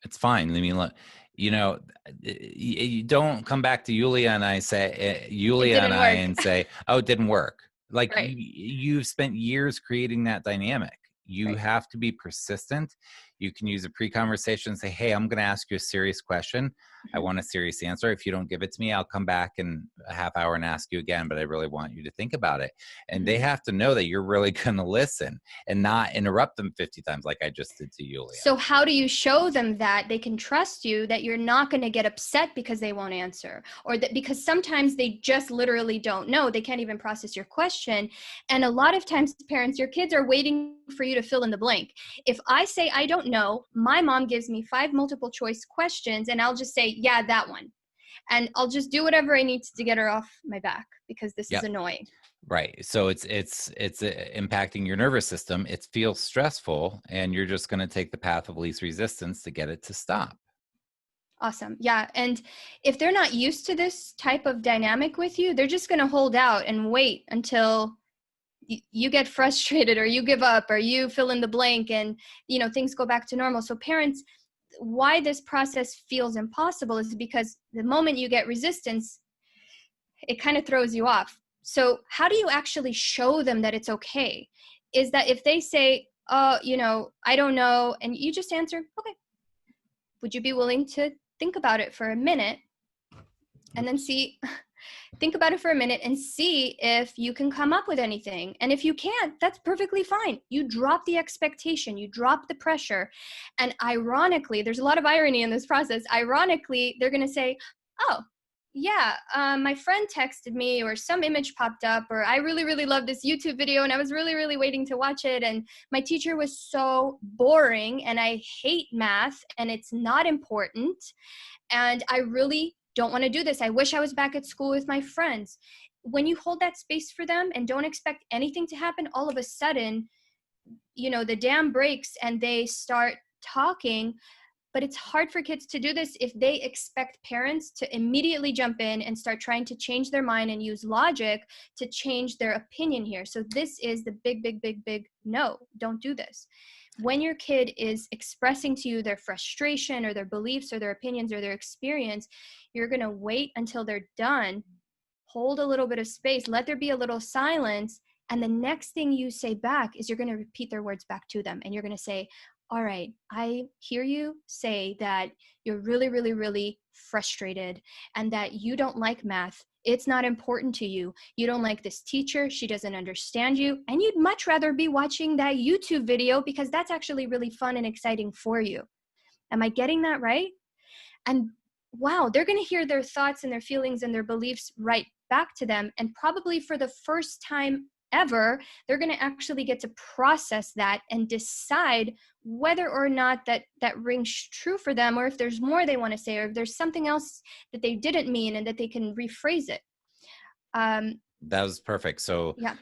it's fine. I mean, you don't come back to Yulia and I say, oh, it didn't work. Like, right. You've spent years creating that dynamic. You have to be persistent. You can use a pre-conversation and say, hey, I'm going to ask you a serious question. Mm-hmm. I want a serious answer. If you don't give it to me, I'll come back in a half hour and ask you again, but I really want you to think about it. And they have to know that you're really going to listen and not interrupt them 50 times like I just did to Yulia. So how do you show them that they can trust you, that you're not going to get upset because they won't answer, or that because sometimes they just literally don't know, they can't even process your question. And a lot of times, parents, your kids are waiting for you to fill in the blank. If I say I don't know, my mom gives me 5 multiple choice questions, and I'll just say, yeah, that one. And I'll just do whatever I need to get her off my back, because this is annoying. Right. So it's impacting your nervous system. It feels stressful, and you're just going to take the path of least resistance to get it to stop. Awesome. Yeah. And if they're not used to this type of dynamic with you, they're just going to hold out and wait until you get frustrated, or you give up, or you fill in the blank, and things go back to normal. So parents, why this process feels impossible is because the moment you get resistance, it kind of throws you off. So how do you actually show them that it's okay? Is that if they say, oh, I don't know, and you just answer, okay, would you be willing to think about it for a minute? And then think about it for a minute and see if you can come up with anything. And if you can't, that's perfectly fine. You drop the expectation, you drop the pressure. And ironically, there's a lot of irony in this process. Ironically, they're going to say, oh, yeah, my friend texted me, or some image popped up, or I really, really love this YouTube video and I was really, really waiting to watch it. And my teacher was so boring and I hate math and it's not important. And I really don't want to do this. I wish I was back at school with my friends. When you hold that space for them and don't expect anything to happen, all of a sudden, the dam breaks and they start talking. But it's hard for kids to do this if they expect parents to immediately jump in and start trying to change their mind and use logic to change their opinion here. So this is the big, big, big, big no. Don't do this. When your kid is expressing to you their frustration or their beliefs or their opinions or their experience, you're going to wait until they're done, hold a little bit of space, let there be a little silence, and the next thing you say back is you're going to repeat their words back to them. And you're going to say, all right, I hear you say that you're really, really, really frustrated and that you don't like math. It's not important to you. You don't like this teacher. She doesn't understand you. And you'd much rather be watching that YouTube video because that's actually really fun and exciting for you. Am I getting that right? And wow, they're going to hear their thoughts and their feelings and their beliefs right back to them. And probably for the first time ever, they're going to actually get to process that and decide whether or not that rings true for them, or if there's more they want to say, or if there's something else that they didn't mean and that they can rephrase it. That was perfect. So yeah,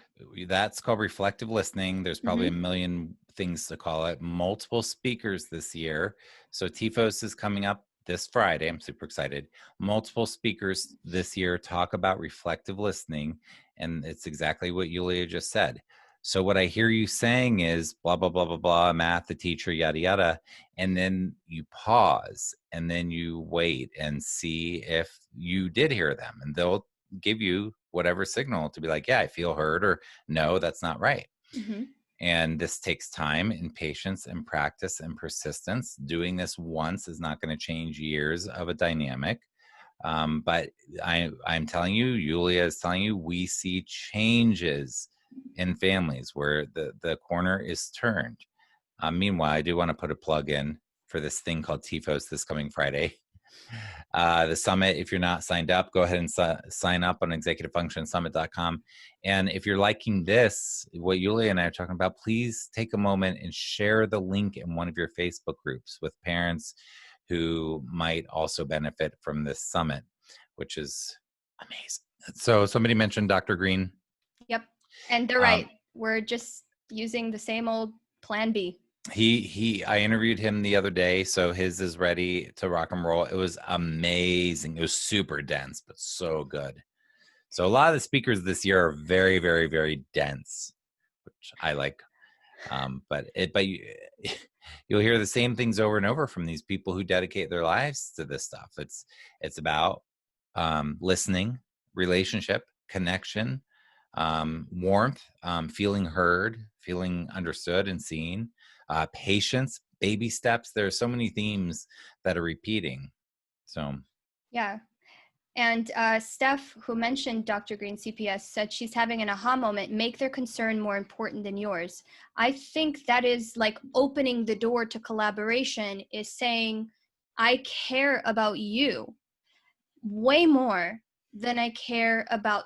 that's called reflective listening. There's probably a million things to call it. Multiple speakers this year. So TEFOS is coming up this Friday. I'm super excited. Multiple speakers this year talk about reflective listening. And it's exactly what Yulia just said. So what I hear you saying is blah, blah, blah, blah, blah, math, the teacher, yada, yada. And then you pause and then you wait and see if you did hear them. And they'll give you whatever signal to be like, yeah, I feel heard, or no, that's not right. And this takes time and patience and practice and persistence. Doing this once is not going to change years of a dynamic. But I'm telling you, Yulia is telling you, we see changes in families where the corner is turned. Meanwhile, I do want to put a plug in for this thing called TEFOS this coming Friday. The summit, if you're not signed up, go ahead and sign up on executivefunctionsummit.com. And if you're liking this, what Yulia and I are talking about, please take a moment and share the link in one of your Facebook groups with parents who might also benefit from this summit, which is amazing. So somebody mentioned Dr. Green. Yep. And they're right. We're just using the same old plan B. I interviewed him the other day, so his is ready to rock and roll. It was amazing. It was super dense, but so good. So a lot of the speakers this year are very, very, very dense, which I like. But you'll hear the same things over and over from these people who dedicate their lives to this stuff. It's about listening, relationship, connection, warmth, feeling heard, feeling understood and seen. Patience, baby steps. There are so many themes that are repeating. So, yeah. And Steph, who mentioned Dr. Green CPS, said she's having an aha moment. Make their concern more important than yours. I think that is like opening the door to collaboration, is saying, I care about you way more than I care about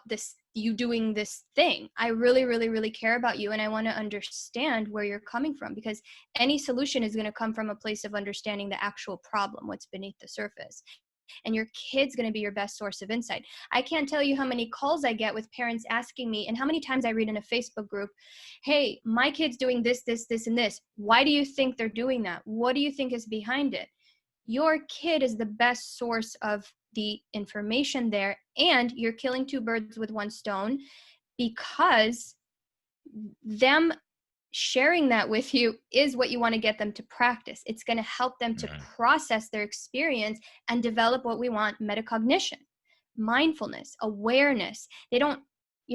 you doing this thing. I really, really, really care about you. And I want to understand where you're coming from, because any solution is going to come from a place of understanding the actual problem, what's beneath the surface. And your kid's going to be your best source of insight. I can't tell you how many calls I get with parents asking me, and how many times I read in a Facebook group, hey, my kid's doing this, this, this, and this. Why do you think they're doing that? What do you think is behind it? Your kid is the best source of the information there, and you're killing two birds with one stone, because them sharing that with you is what you want to get them to practice. It's going to help them to process their experience and develop what we want: metacognition, mindfulness, awareness. They don't,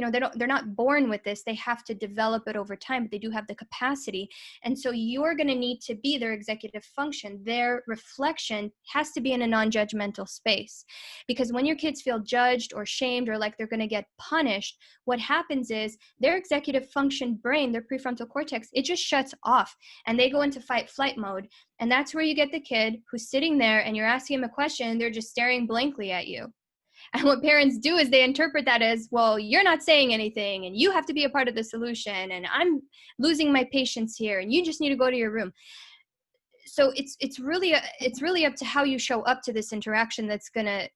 they're not born with this. They have to develop it over time, but they do have the capacity. And so you're going to need to be their executive function. Their reflection has to be in a non-judgmental space, because when your kids feel judged or shamed or like they're going to get punished, what happens is their executive function brain, their prefrontal cortex, it just shuts off and they go into fight flight mode. And that's where you get the kid who's sitting there and you're asking him a question and they're just staring blankly at you. And what parents do is they interpret that as, well, you're not saying anything and you have to be a part of the solution and I'm losing my patience here and you just need to go to your room. So it's really up to how you show up to this interaction that's going to,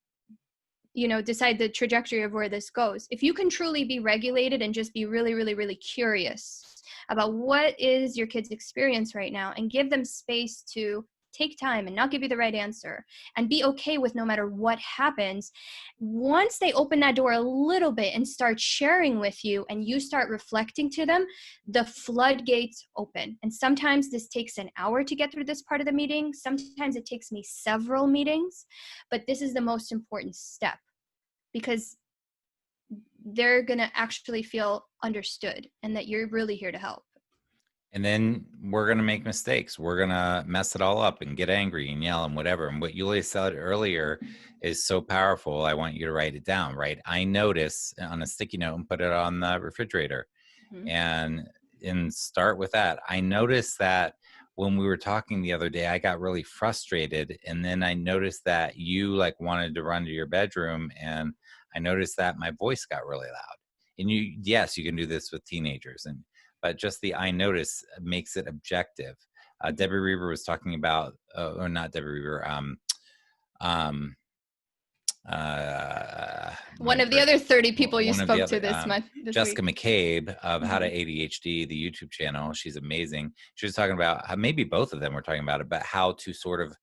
decide the trajectory of where this goes. If you can truly be regulated and just be really, really, really curious about what is your kid's experience right now and give them space to take time and not give you the right answer and be okay with no matter what happens. Once they open that door a little bit and start sharing with you and you start reflecting to them, the floodgates open. And sometimes this takes an hour to get through this part of the meeting. Sometimes it takes me several meetings, but this is the most important step because they're going to actually feel understood and that you're really here to help. And then we're going to make mistakes. We're going to mess it all up and get angry and yell and whatever. And what Yulia said earlier is so powerful. I want you to write it down, right? I notice on a sticky note and put it on the refrigerator. Mm-hmm. And start with that. I noticed that when we were talking the other day, I got really frustrated. And then I noticed that you wanted to run to your bedroom. And I noticed that my voice got really loud. And yes, you can do this with teenagers. But just the I notice makes it objective. Debbie Reber was talking about, or not Debbie Reber, one of the other 30 people you spoke to this month. Jessica McCabe of How to ADHD, the YouTube channel. She's amazing. She was talking about how maybe both of them were talking about it, but how to sort of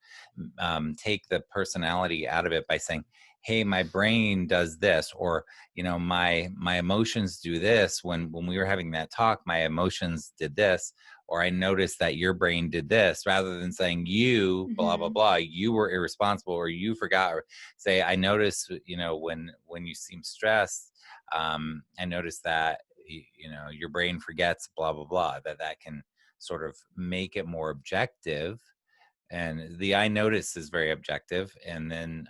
take the personality out of it by saying, hey, my brain does this, or, my emotions do this. When we were having that talk, my emotions did this, or I noticed that your brain did this, rather than saying you, blah, blah, blah, you were irresponsible, or you forgot, or say, I noticed, when you seem stressed, I noticed that, your brain forgets, blah, blah, blah, that can sort of make it more objective. And the I notice is very objective. And then,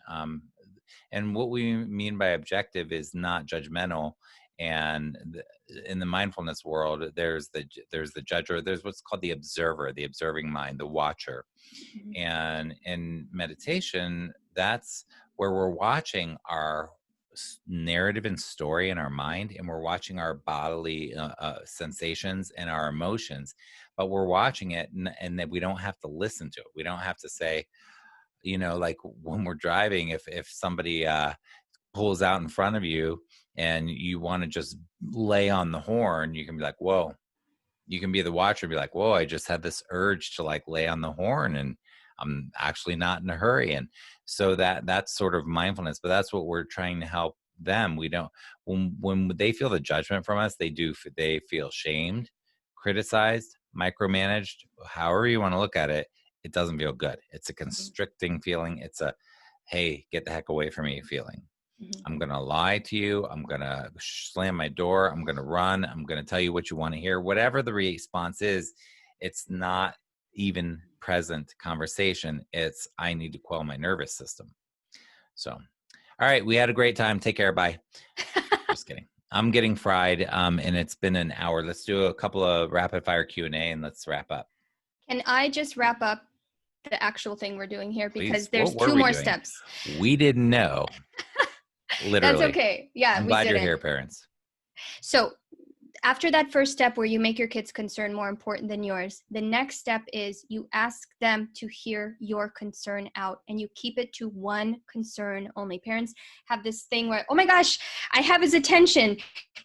and what we mean by objective is not judgmental. And in the mindfulness world, there's the judger, there's what's called the observer, the observing mind, the watcher. Mm-hmm. And in meditation, that's where we're watching our narrative and story in our mind, and we're watching our bodily sensations and our emotions, but we're watching it and that we don't have to listen to it. We don't have to say, when we're driving, if somebody pulls out in front of you and you want to just lay on the horn, you can be like, whoa. You can be the watcher and be like, whoa, I just had this urge to lay on the horn and I'm actually not in a hurry. And so that's sort of mindfulness, but that's what we're trying to help them. We don't, when they feel the judgment from us, they feel shamed, criticized, micromanaged, however you want to look at it. It doesn't feel good. It's a constricting feeling. It's a, hey, get the heck away from me feeling. Mm-hmm. I'm going to lie to you. I'm going to slam my door. I'm going to run. I'm going to tell you what you want to hear. Whatever the response is, it's not even present conversation. It's, I need to quell my nervous system. So, all right. We had a great time. Take care. Bye. Just kidding. I'm getting fried. And it's been an hour. Let's do a couple of rapid fire Q&A and let's wrap up. Can I just wrap up the actual thing we're doing here? Because there's two more steps. We didn't know. Literally. That's okay. Yeah. I'm glad you're here, parents. So after that first step where you make your kids' concern more important than yours, the next step is you ask them to hear your concern out and you keep it to one concern only. Parents have this thing where, oh my gosh, I have his attention.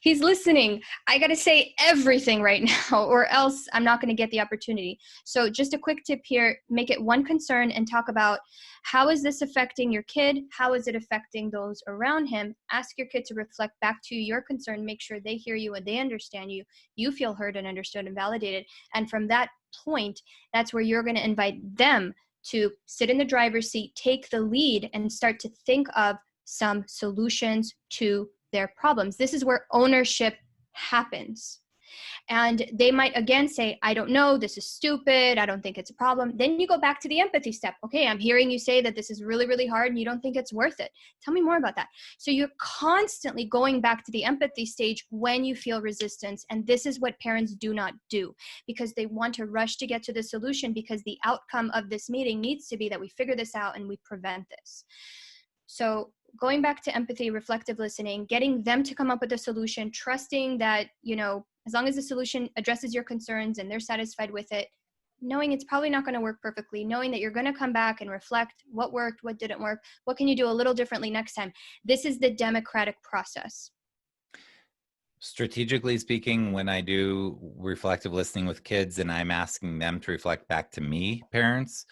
He's listening. I got to say everything right now or else I'm not going to get the opportunity. So just a quick tip here, make it one concern and talk about how is this affecting your kid? How is it affecting those around him? Ask your kid to reflect back to your concern, make sure they hear you and they understand you. You feel heard and understood and validated. And from that point, that's where you're going to invite them to sit in the driver's seat, take the lead, and start to think of some solutions to their problems. This is where ownership happens. And they might again say, I don't know, this is stupid, I don't think it's a problem. Then you go back to the empathy step. Okay, I'm hearing you say that this is really, really hard and you don't think it's worth it. Tell me more about that. So you're constantly going back to the empathy stage when you feel resistance. And this is what parents do not do, because they want to rush to get to the solution, because the outcome of this meeting needs to be that we figure this out and we prevent this. So going back to empathy, reflective listening, getting them to come up with a solution, trusting that, as long as the solution addresses your concerns and they're satisfied with it, knowing it's probably not going to work perfectly, knowing that you're going to come back and reflect what worked, what didn't work, what can you do a little differently next time. This is the democratic process. Strategically speaking, when I do reflective listening with kids and I'm asking them to reflect back to me, parents,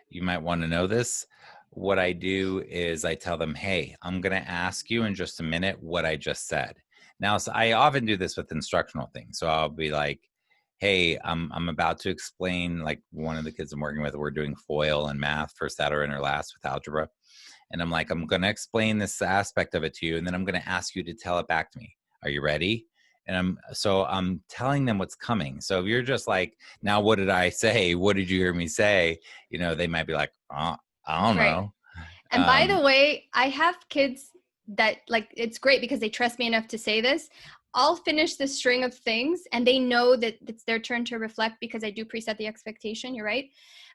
you might want to know this. What I do is I tell them, hey, I'm going to ask you in just a minute what I just said. Now, so I often do this with instructional things. So I'll be like, hey, I'm about to explain, like one of the kids I'm working with, we're doing FOIL and math, first, that, or interlast with algebra. And I'm like, I'm going to explain this aspect of it to you. And then I'm going to ask you to tell it back to me. Are you ready? And I'm telling them what's coming. So if you're just like, now, what did I say? What did you hear me say? They might be like, I don't know. And by the way, I have kids that it's great because they trust me enough to say this. I'll finish the string of things and they know that it's their turn to reflect because I do preset the expectation. You're right.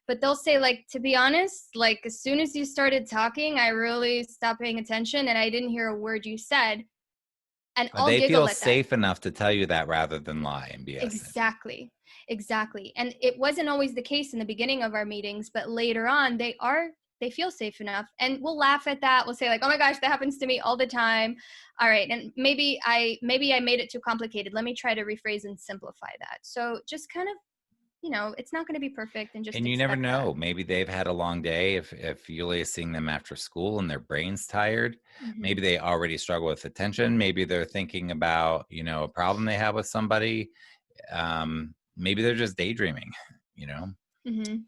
But they'll say, to be honest, as soon as you started talking, I really stopped paying attention and I didn't hear a word you said. And I'll they giggle feel at safe that. enough to tell you that rather than lie and BS. Exactly. And it wasn't always the case in the beginning of our meetings, but later on they feel safe enough, and we'll laugh at that. We'll say oh my gosh, that happens to me all the time. All right. And maybe I made it too complicated. Let me try to rephrase and simplify that. So just kind of, it's not going to be perfect, and you never know. That. Maybe they've had a long day. If Yulia is seeing them after school and their brain's tired, maybe they already struggle with attention. Maybe they're thinking about, a problem they have with somebody. Maybe they're just daydreaming,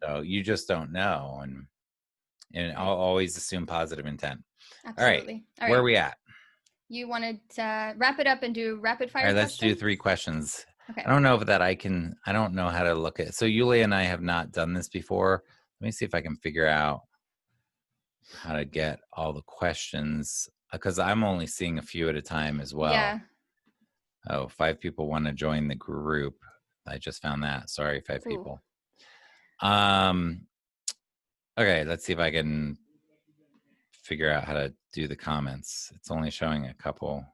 So you just don't know. And I'll always assume positive intent. Absolutely. All right. Where are we at? You wanted to wrap it up and do rapid fire questions? Let's do 3 questions. Okay. I don't know if that I don't know how to look at it. So Yulia and I have not done this before. Let me see if I can figure out how to get all the questions, because I'm only seeing a few at a time as well. Yeah. Oh, 5 people want to join the group. I just found that. Sorry, 5 people. Okay, let's see if I can figure out how to do the comments. It's only showing a couple.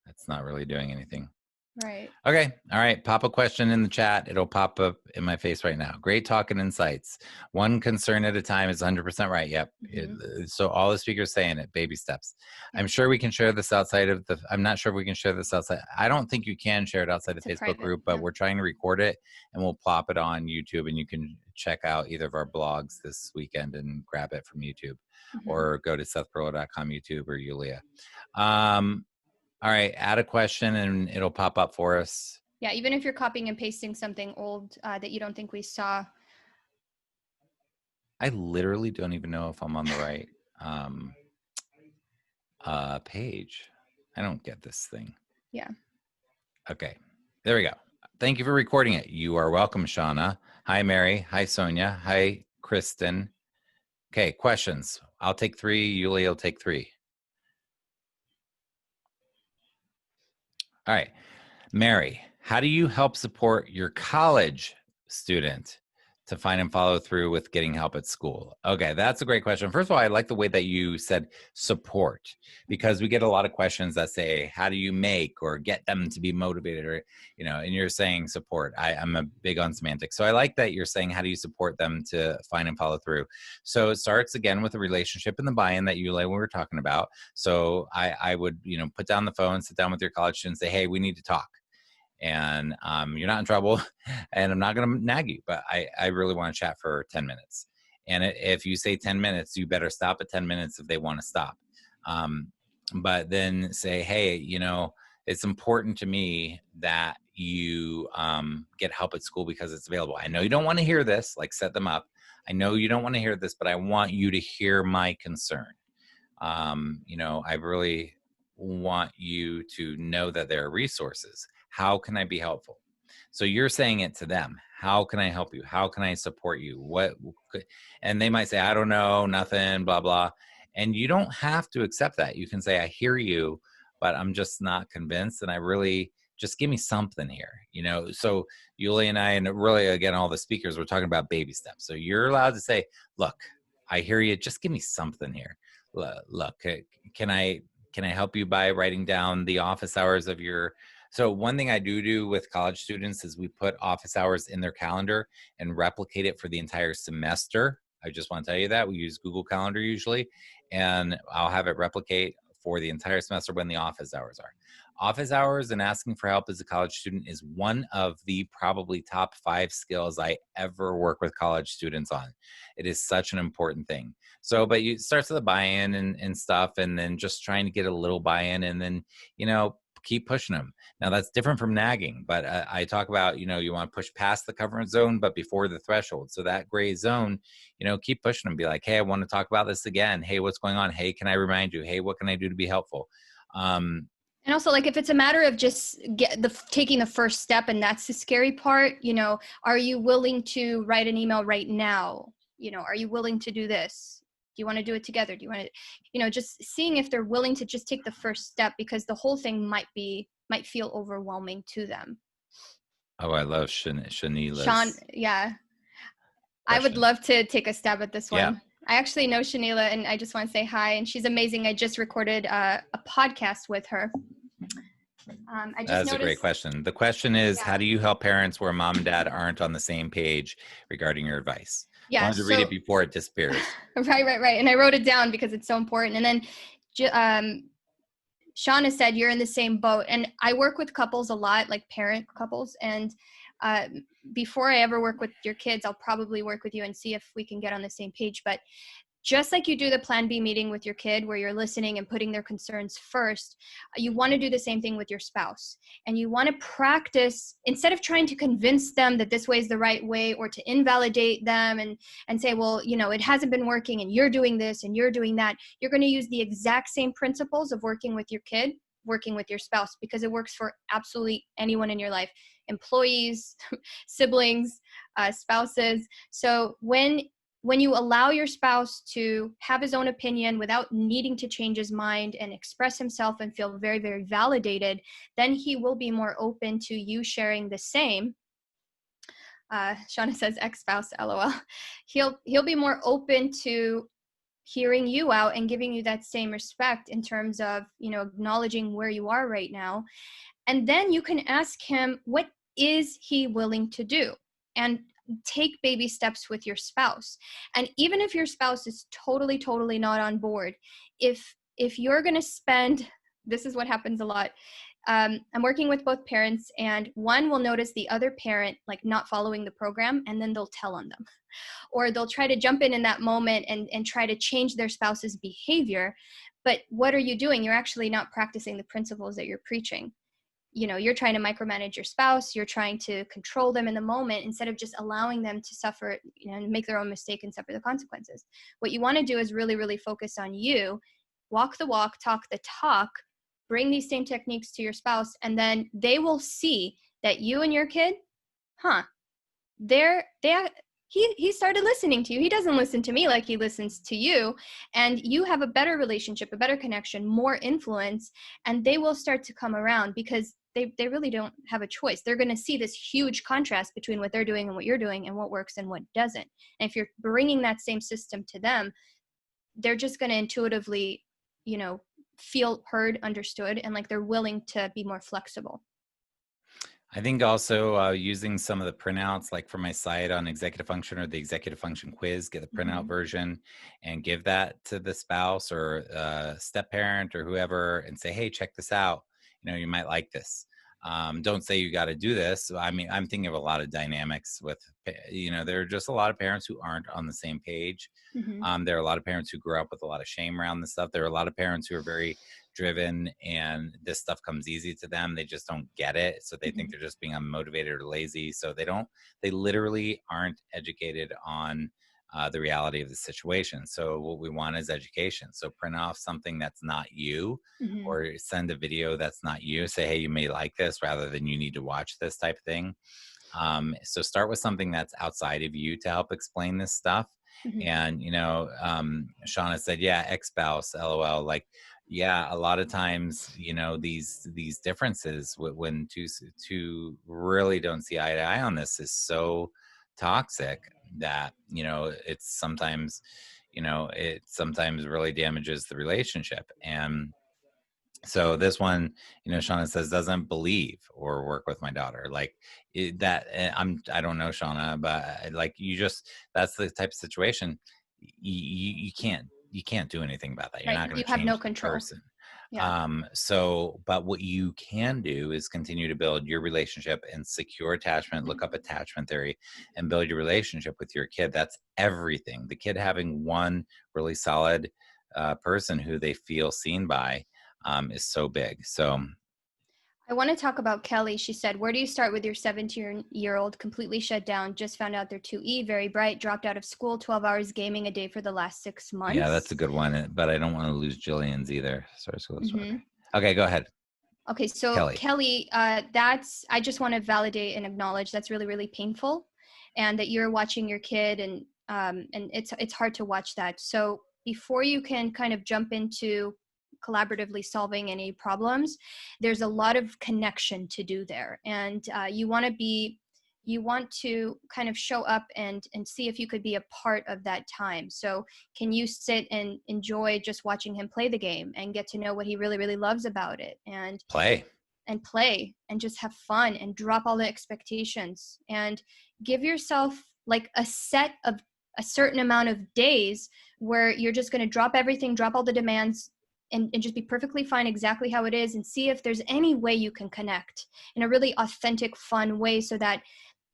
It's not really doing anything. Right. Okay. All right. Pop a question in the chat. It'll pop up in my face right now. Great talk and insights. One concern at a time is 100% right. Yep. So all the speakers saying it, baby steps. I'm sure we can share this outside of I'm not sure if we can share this outside. I don't think you can share it outside the Facebook group, but we're trying to record it and we'll plop it on YouTube, and you can check out either of our blogs this weekend and grab it from YouTube or go to SethPerler.com, YouTube, or Yulia. All right, add a question and it'll pop up for us. Yeah, even if you're copying and pasting something old that you don't think we saw. I literally don't even know if I'm on the right page. I don't get this thing. Yeah. Okay, there we go. Thank you for recording it. You are welcome, Shauna. Hi, Mary. Hi, Sonia. Hi, Kristen. Okay, questions. I'll take 3. Yulia will take 3. All right. Mary, how do you help support your college student to find and follow through with getting help at school? Okay, that's a great question. First of all, I like the way that you said support, because we get a lot of questions that say, how do you make or get them to be motivated, or, and you're saying support. I'm a big on semantics. So I like that you're saying, how do you support them to find and follow through? So it starts again with the relationship and the buy-in that you we were talking about. So I would, put down the phone, sit down with your college student, say, hey, we need to talk. And you're not in trouble, and I'm not going to nag you, but I really want to chat for 10 minutes. And if you say 10 minutes, you better stop at 10 minutes if they want to stop. But then say, hey, it's important to me that you get help at school because it's available. I know you don't want to hear this, set them up. I know you don't want to hear this, but I want you to hear my concern. I really want you to know that there are resources. How can I be helpful? So you're saying it to them. How can I help you? How can I support you? And they might say, I don't know, nothing, blah, blah. And you don't have to accept that. You can say, I hear you, but I'm just not convinced. And I really just give me something here, So Yuli and I, and really, again, all the speakers, we're talking about baby steps. So you're allowed to say, look, I hear you. Just give me something here. Look, can I help you by writing down the office hours of your. So one thing I do with college students is we put office hours in their calendar and replicate it for the entire semester. I just want to tell you that we use Google Calendar usually, and I'll have it replicate for the entire semester when the office hours are. Office hours and asking for help as a college student is one of the probably top 5 skills I ever work with college students on. It is such an important thing. So, but you start with the buy-in and stuff, and then just trying to get a little buy-in, and then, keep pushing them. Now that's different from nagging, but I talk about, you want to push past the comfort zone, but before the threshold. So that gray zone, keep pushing them. Be like, hey, I want to talk about this again. Hey, what's going on? Hey, can I remind you? Hey, what can I do to be helpful? And also, like, if it's a matter of just taking the first step, and that's the scary part, are you willing to write an email right now? Are you willing to do this? Do you want to do it together? Do you want to, just seeing if they're willing to just take the first step, because the whole thing might feel overwhelming to them. Oh, I love Shanila's. Sean, yeah. Question. I would love to take a stab at this one. Yeah. I actually know Shanila, and I just want to say hi, and she's amazing. I just recorded a podcast with her. That's a great question. The question is, how do you help parents where mom and dad aren't on the same page regarding your advice? Yeah, I wanted to read it before it disappears. Right. And I wrote it down because it's so important. And then Shauna said, you're in the same boat. And I work with couples a lot, like parent couples. And before I ever work with your kids, I'll probably work with you and see if we can get on the same page. But just like you do the Plan B meeting with your kid, where you're listening and putting their concerns first, you want to do the same thing with your spouse. And you want to practice, instead of trying to convince them that this way is the right way, or to invalidate them and say, well, it hasn't been working and you're doing this and you're doing that. You're going to use the exact same principles of working with your kid, working with your spouse, because it works for absolutely anyone in your life, employees, siblings, spouses. So when you allow your spouse to have his own opinion without needing to change his mind and express himself and feel very, very validated, then he will be more open to you sharing the same. Shauna says ex-spouse, LOL. He'll be more open to hearing you out and giving you that same respect in terms of, acknowledging where you are right now. And then you can ask him, what is he willing to do? And take baby steps with your spouse. And even if your spouse is totally not on board, if you're going to spend, this is what happens a lot. I'm working with both parents, and one will notice the other parent like not following the program, and then they'll tell on them, or they'll try to jump in that moment and try to change their spouse's behavior. But what are you doing? You're actually not practicing the principles that you're preaching. You're trying to micromanage your spouse. You're trying to control them in the moment instead of just allowing them to suffer, and make their own mistake and suffer the consequences. What you want to do is really, really focus on you, walk the walk, talk the talk, bring these same techniques to your spouse, and then they will see that you and your kid, he started listening to you. He doesn't listen to me like he listens to you. And you have a better relationship, a better connection, more influence, and they will start to come around because they really don't have a choice. They're going to see this huge contrast between what they're doing and what you're doing, and what works and what doesn't. And if you're bringing that same system to them, they're just going to intuitively, feel heard, understood, and like they're willing to be more flexible. I think also using some of the printouts, like for my site on executive function or the executive function quiz, get the printout version and give that to the spouse or step parent or whoever and say, hey, check this out. You might like this. Don't say you got to do this. I mean, I'm thinking of a lot of dynamics with, there are just a lot of parents who aren't on the same page. There are a lot of parents who grew up with a lot of shame around this stuff. There are a lot of parents who are very driven and this stuff comes easy to them. They just don't get it. So they think they're just being unmotivated or lazy. So they literally aren't educated on the reality of the situation. So what we want is education. So print off something that's not you, Mm-hmm. or send a video that's not you. Say, hey, you may like this, rather than you need to watch this type of thing. So start with something that's outside of you to help explain this stuff. Mm-hmm. And, Shauna said, yeah, ex-spouse, LOL. Like, yeah, a lot of times, these differences when two really don't see eye to eye on this is so toxic that, it sometimes really damages the relationship. And so this one, Shauna says, doesn't believe or work with my daughter. Like I don't know, Shauna, but like that's the type of situation you can't do anything about that. You're Right. not going You to have no change the control. person. Yeah. But what you can do is continue to build your relationship and secure attachment, look up attachment theory, and build your relationship with your kid. That's everything. The kid having one really solid person who they feel seen by is so big. So I want to talk about Kelly. She said, where do you start with your 17-year-old completely shut down, just found out they're 2E, very bright, dropped out of school, 12 hours gaming a day for the last 6 months? yeah, that's a good one. But I don't want to lose Jillian's either. Sorry, Mm-hmm. Okay, go ahead. Okay, so Kelly, I just want to validate and acknowledge that's really, really painful, and that you're watching your kid, and it's hard to watch that. So before you can kind of jump into collaboratively solving any problems, there's a lot of connection to do there, and you want to kind of show up and see if you could be a part of that time. So can you sit and enjoy just watching him play the game and get to know what he really, really loves about it, and play and just have fun and drop all the expectations and give yourself like a certain amount of days where you're just going to drop everything, drop all the demands, and just be perfectly fine exactly how it is, and see if there's any way you can connect in a really authentic, fun way, so that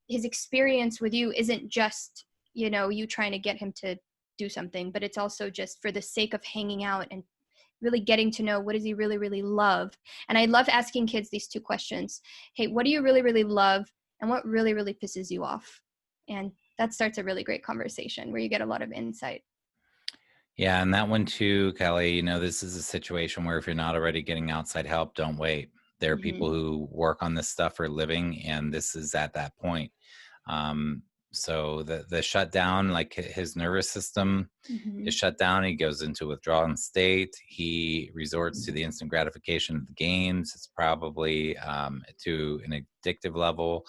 his experience with you isn't just, you trying to get him to do something, but it's also just for the sake of hanging out and really getting to know what does he really, really love. And I love asking kids these two questions. Hey, what do you really, really love? And what really, really pisses you off? And that starts a really great conversation where you get a lot of insight. Yeah, and that one too, Kelly, this is a situation where if you're not already getting outside help, don't wait. There are people who work on this stuff for a living, and this is at that point. So the shutdown, like his nervous system is shut down. He goes into withdrawal state. He resorts to the instant gratification of the games. It's probably to an addictive level.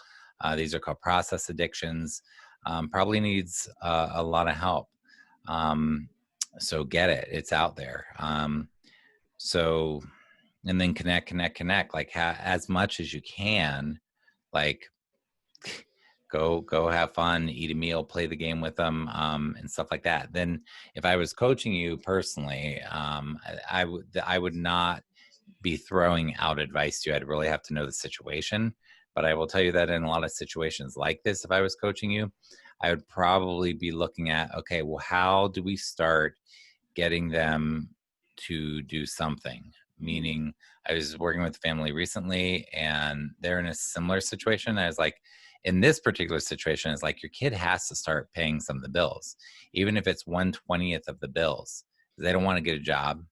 These are called process addictions. Probably needs a lot of help. So get it. It's out there. And then connect, like as much as you can, like go have fun, eat a meal, play the game with them, and stuff like that. Then if I was coaching you personally, I would not be throwing out advice to you. I'd really have to know the situation. But I will tell you that in a lot of situations like this, if I was coaching you, I would probably be looking at, okay, well, how do we start getting them to do something? Meaning, I was working with a family recently, and they're in a similar situation. I was like, in this particular situation, it's like your kid has to start paying some of the bills, even if it's 1/20th of the bills. They don't want to get a job,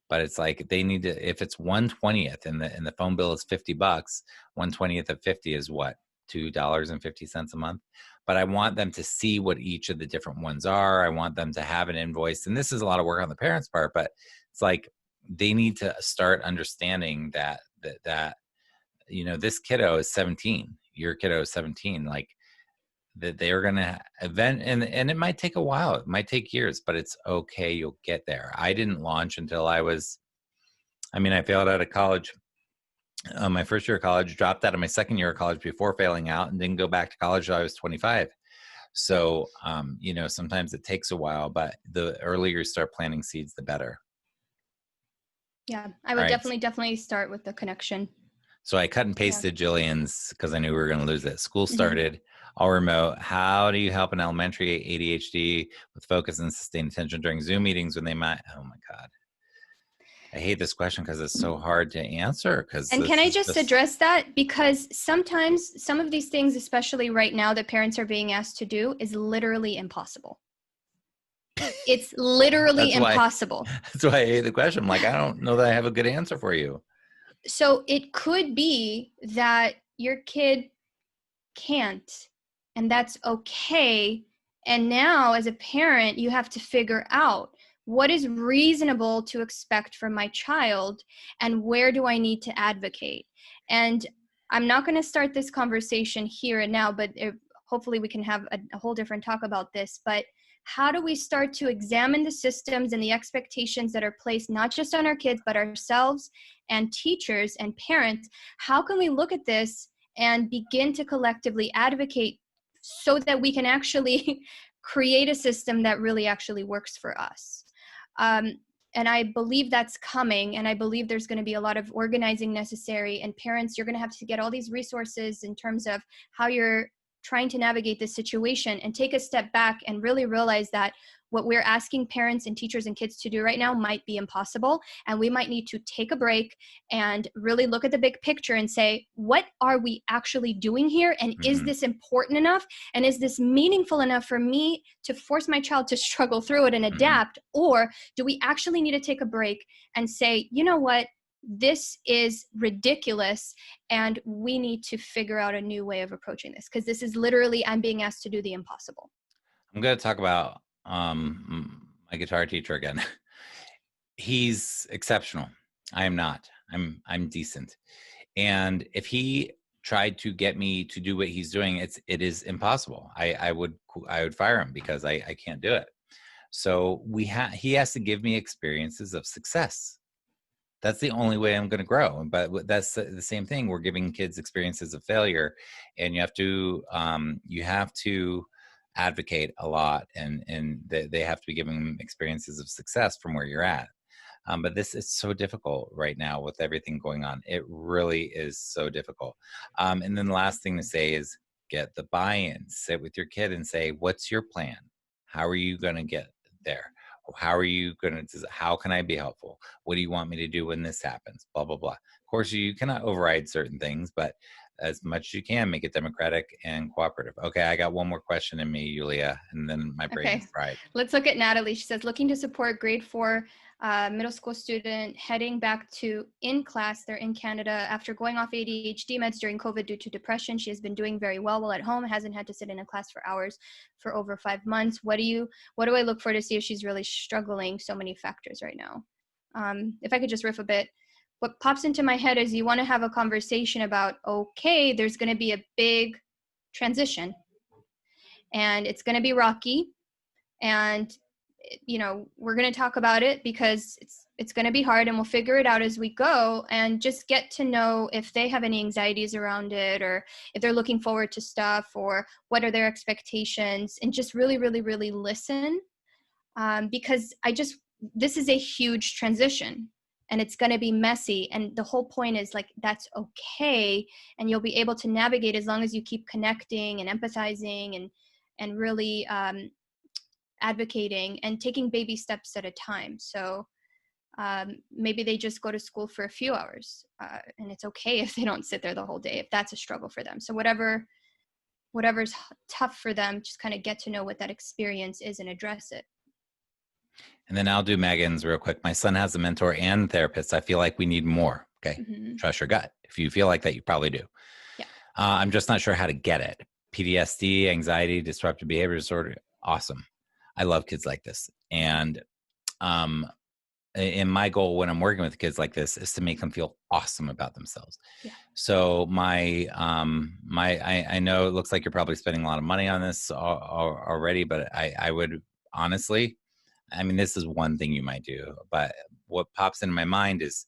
but it's like they need to. If it's 1/20th and the phone bill is $50, 1/20th of 50 is what, $2.50 a month. But I want them to see what each of the different ones are. I want them to have an invoice, and this is a lot of work on the parents' part, but it's like they need to start understanding that this kiddo is 17, your kiddo is 17, like that they're gonna event, and it might take a while, it might take years, but it's okay, you'll get there. I didn't launch until I failed out of college, my first year of college, dropped out of my second year of college before failing out, and didn't go back to college until I was 25. So sometimes it takes a while, but the earlier you start planting seeds, the better. Yeah, I would definitely start with the connection. So I cut and pasted Jillian's because I knew we were going to lose it. School started, all remote. How do you help an elementary ADHD with focus and sustained attention during Zoom meetings when they might? Oh my God. I hate this question because it's so hard to answer. And can I just address that? Because sometimes some of these things, especially right now, that parents are being asked to do is literally impossible. It's literally That's why, impossible. that's why I hate the question. I'm like, I don't know that I have a good answer for you. So it could be that your kid can't, and that's okay. And now, as a parent, you have to figure out what is reasonable to expect from my child and where do I need to advocate. And I'm not going to start this conversation here and now, but hopefully we can have a whole different talk about this. But how do we start to examine the systems and the expectations that are placed not just on our kids, but ourselves and teachers and parents? How can we look at this and begin to collectively advocate so that we can actually create a system that really actually works for us? And I believe that's coming, and I believe there's going to be a lot of organizing necessary, and parents, you're going to have to get all these resources in terms of how you're trying to navigate this situation, and take a step back and really realize that what we're asking parents and teachers and kids to do right now might be impossible. And we might need to take a break and really look at the big picture and say, what are we actually doing here? And is this important enough? And is this meaningful enough for me to force my child to struggle through it and adapt? Or do we actually need to take a break and say, you know what? This is ridiculous, and we need to figure out a new way of approaching this, because this is literally, I'm being asked to do the impossible. I'm going to talk about my guitar teacher again. He's exceptional. I am not. I'm decent. And if he tried to get me to do what he's doing, it is impossible. I would fire him because I can't do it. So he has to give me experiences of success. That's the only way I'm going to grow. But that's the same thing. We're giving kids experiences of failure, and you have to advocate a lot, and they have to be giving them experiences of success from where you're at. But this is so difficult right now with everything going on. It really is so difficult. And then the last thing to say is get the buy-in. Sit with your kid and say, what's your plan? How are you going to get there? How can I be helpful? What do you want me to do when this happens? Blah, blah, blah. Of course, you cannot override certain things, but as much as you can, make it democratic and cooperative. Okay, I got one more question in me, Yulia, and then my brain's fried. Let's look at Natalie. She says, looking to support grade 4 middle school student heading back to in class. They're in Canada after going off ADHD meds during COVID due to depression. She has been doing very well while at home, hasn't had to sit in a class for hours for over 5 months. What do I look for to see if she's really struggling? So many factors right now. If I could just riff a bit. What pops into my head is you want to have a conversation about, okay, there's going to be a big transition and it's going to be rocky, and we're going to talk about it because it's going to be hard, and we'll figure it out as we go, and just get to know if they have any anxieties around it, or if they're looking forward to stuff, or what are their expectations, and just really, really, really listen, because this is a huge transition. And it's going to be messy. And the whole point is that's okay. And you'll be able to navigate as long as you keep connecting and empathizing and really advocating and taking baby steps at a time. So maybe they just go to school for a few hours, and it's okay if they don't sit there the whole day, if that's a struggle for them. So whatever's tough for them, just kind of get to know what that experience is and address it. And then I'll do Megan's real quick. My son has a mentor and therapist. I feel like we need more. Okay. Trust your gut. If you feel like that, you probably do. Yeah. I'm just not sure how to get it. PTSD, anxiety, disruptive behavior disorder. Awesome. I love kids like this. And my goal when I'm working with kids like this is to make them feel awesome about themselves. Yeah. So I know it looks like you're probably spending a lot of money on this already, but I would honestly, this is one thing you might do, but what pops into my mind is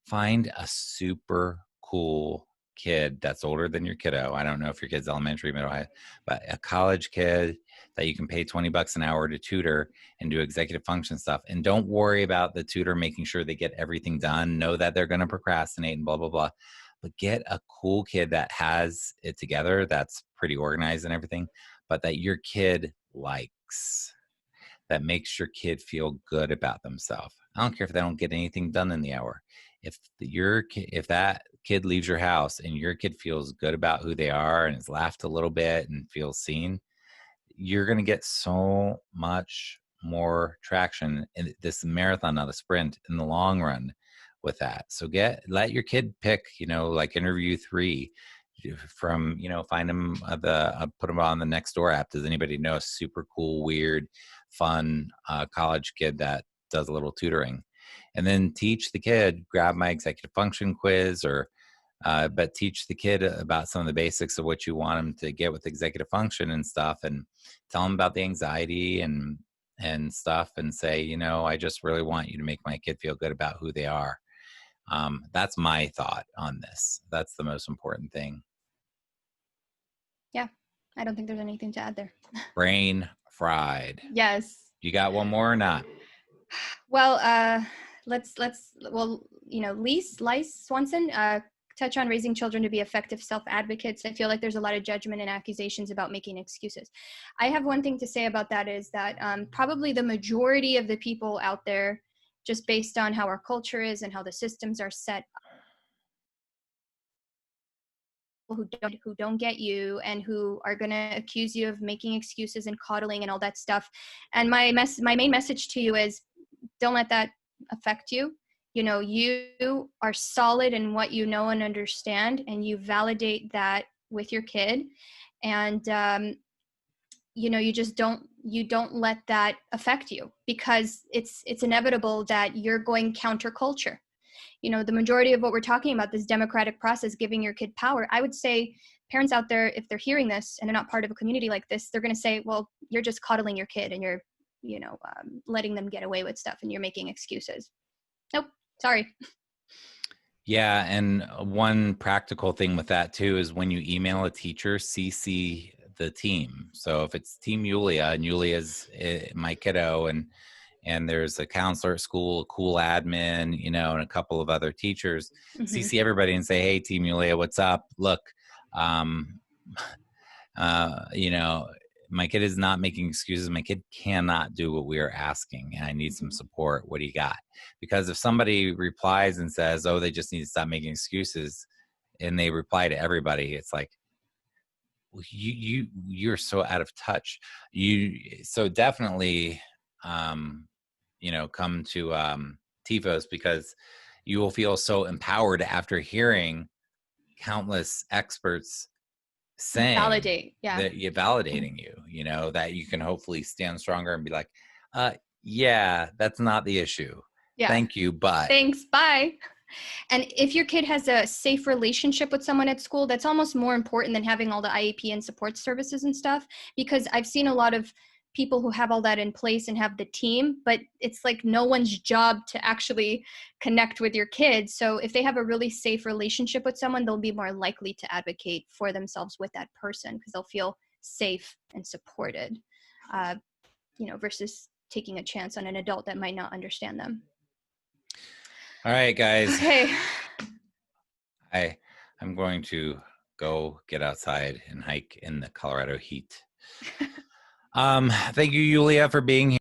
find a super cool kid that's older than your kiddo. I don't know if your kid's elementary, middle, high, but a college kid that you can pay $20 an hour to tutor and do executive function stuff. And don't worry about the tutor making sure they get everything done. Know that they're going to procrastinate and blah, blah, blah. But get a cool kid that has it together, that's pretty organized and everything, but that your kid likes. That makes your kid feel good about themselves. I don't care if they don't get anything done in the hour. If that kid leaves your house and your kid feels good about who they are and has laughed a little bit and feels seen, you're going to get so much more traction in this marathon, not a sprint, in the long run with that. So let your kid pick, like interview 3 from, find them put them on the Nextdoor app. Does anybody know a super cool, weird, fun college kid that does a little tutoring? And then teach the kid, grab my executive function quiz but teach the kid about some of the basics of what you want them to get with executive function and stuff, and tell them about the anxiety and stuff, and say, I just really want you to make my kid feel good about who they are. That's my thought on this. That's the most important thing. Yeah, I don't think there's anything to add there. Brain fried. Yes. You got one more or not? Well, Lise Swanson, touch on raising children to be effective self-advocates. I feel like there's a lot of judgment and accusations about making excuses. I have one thing to say about that is that probably the majority of the people out there, just based on how our culture is and how the systems are set, who don't get you and who are going to accuse you of making excuses and coddling and all that stuff. And my main message to you is, don't let that affect you. You are solid in what you know and understand, and you validate that with your kid. And, you don't let that affect you, because it's inevitable that you're going counterculture. The majority of what we're talking about, this democratic process, giving your kid power, I would say parents out there, if they're hearing this and they're not part of a community like this, they're going to say, well, you're just coddling your kid and you're, letting them get away with stuff and you're making excuses. Nope. Sorry. Yeah. And one practical thing with that too is when you email a teacher, CC the team. So if it's Team Yulia and Yulia's my kiddo, and there's a counselor at school, a cool admin, and a couple of other teachers, CC everybody and say, hey, Team Yulia, what's up? Look, my kid is not making excuses. My kid cannot do what we are asking, and I need some support. What do you got? Because if somebody replies and says, oh, they just need to stop making excuses, and they reply to everybody, it's like, you're so out of touch. So definitely, come to TEFOS, because you will feel so empowered after hearing countless experts saying that you're validating you, that you can hopefully stand stronger and be like, yeah, that's not the issue. Yeah. Thank you, but thanks, bye. And if your kid has a safe relationship with someone at school, that's almost more important than having all the IEP and support services and stuff, because I've seen a lot of people who have all that in place and have the team, but it's like no one's job to actually connect with your kids. So if they have a really safe relationship with someone, they'll be more likely to advocate for themselves with that person, because they'll feel safe and supported, versus taking a chance on an adult that might not understand them. All right, guys. Okay. I'm going to go get outside and hike in the Colorado heat. Thank you, Yulia, for being here.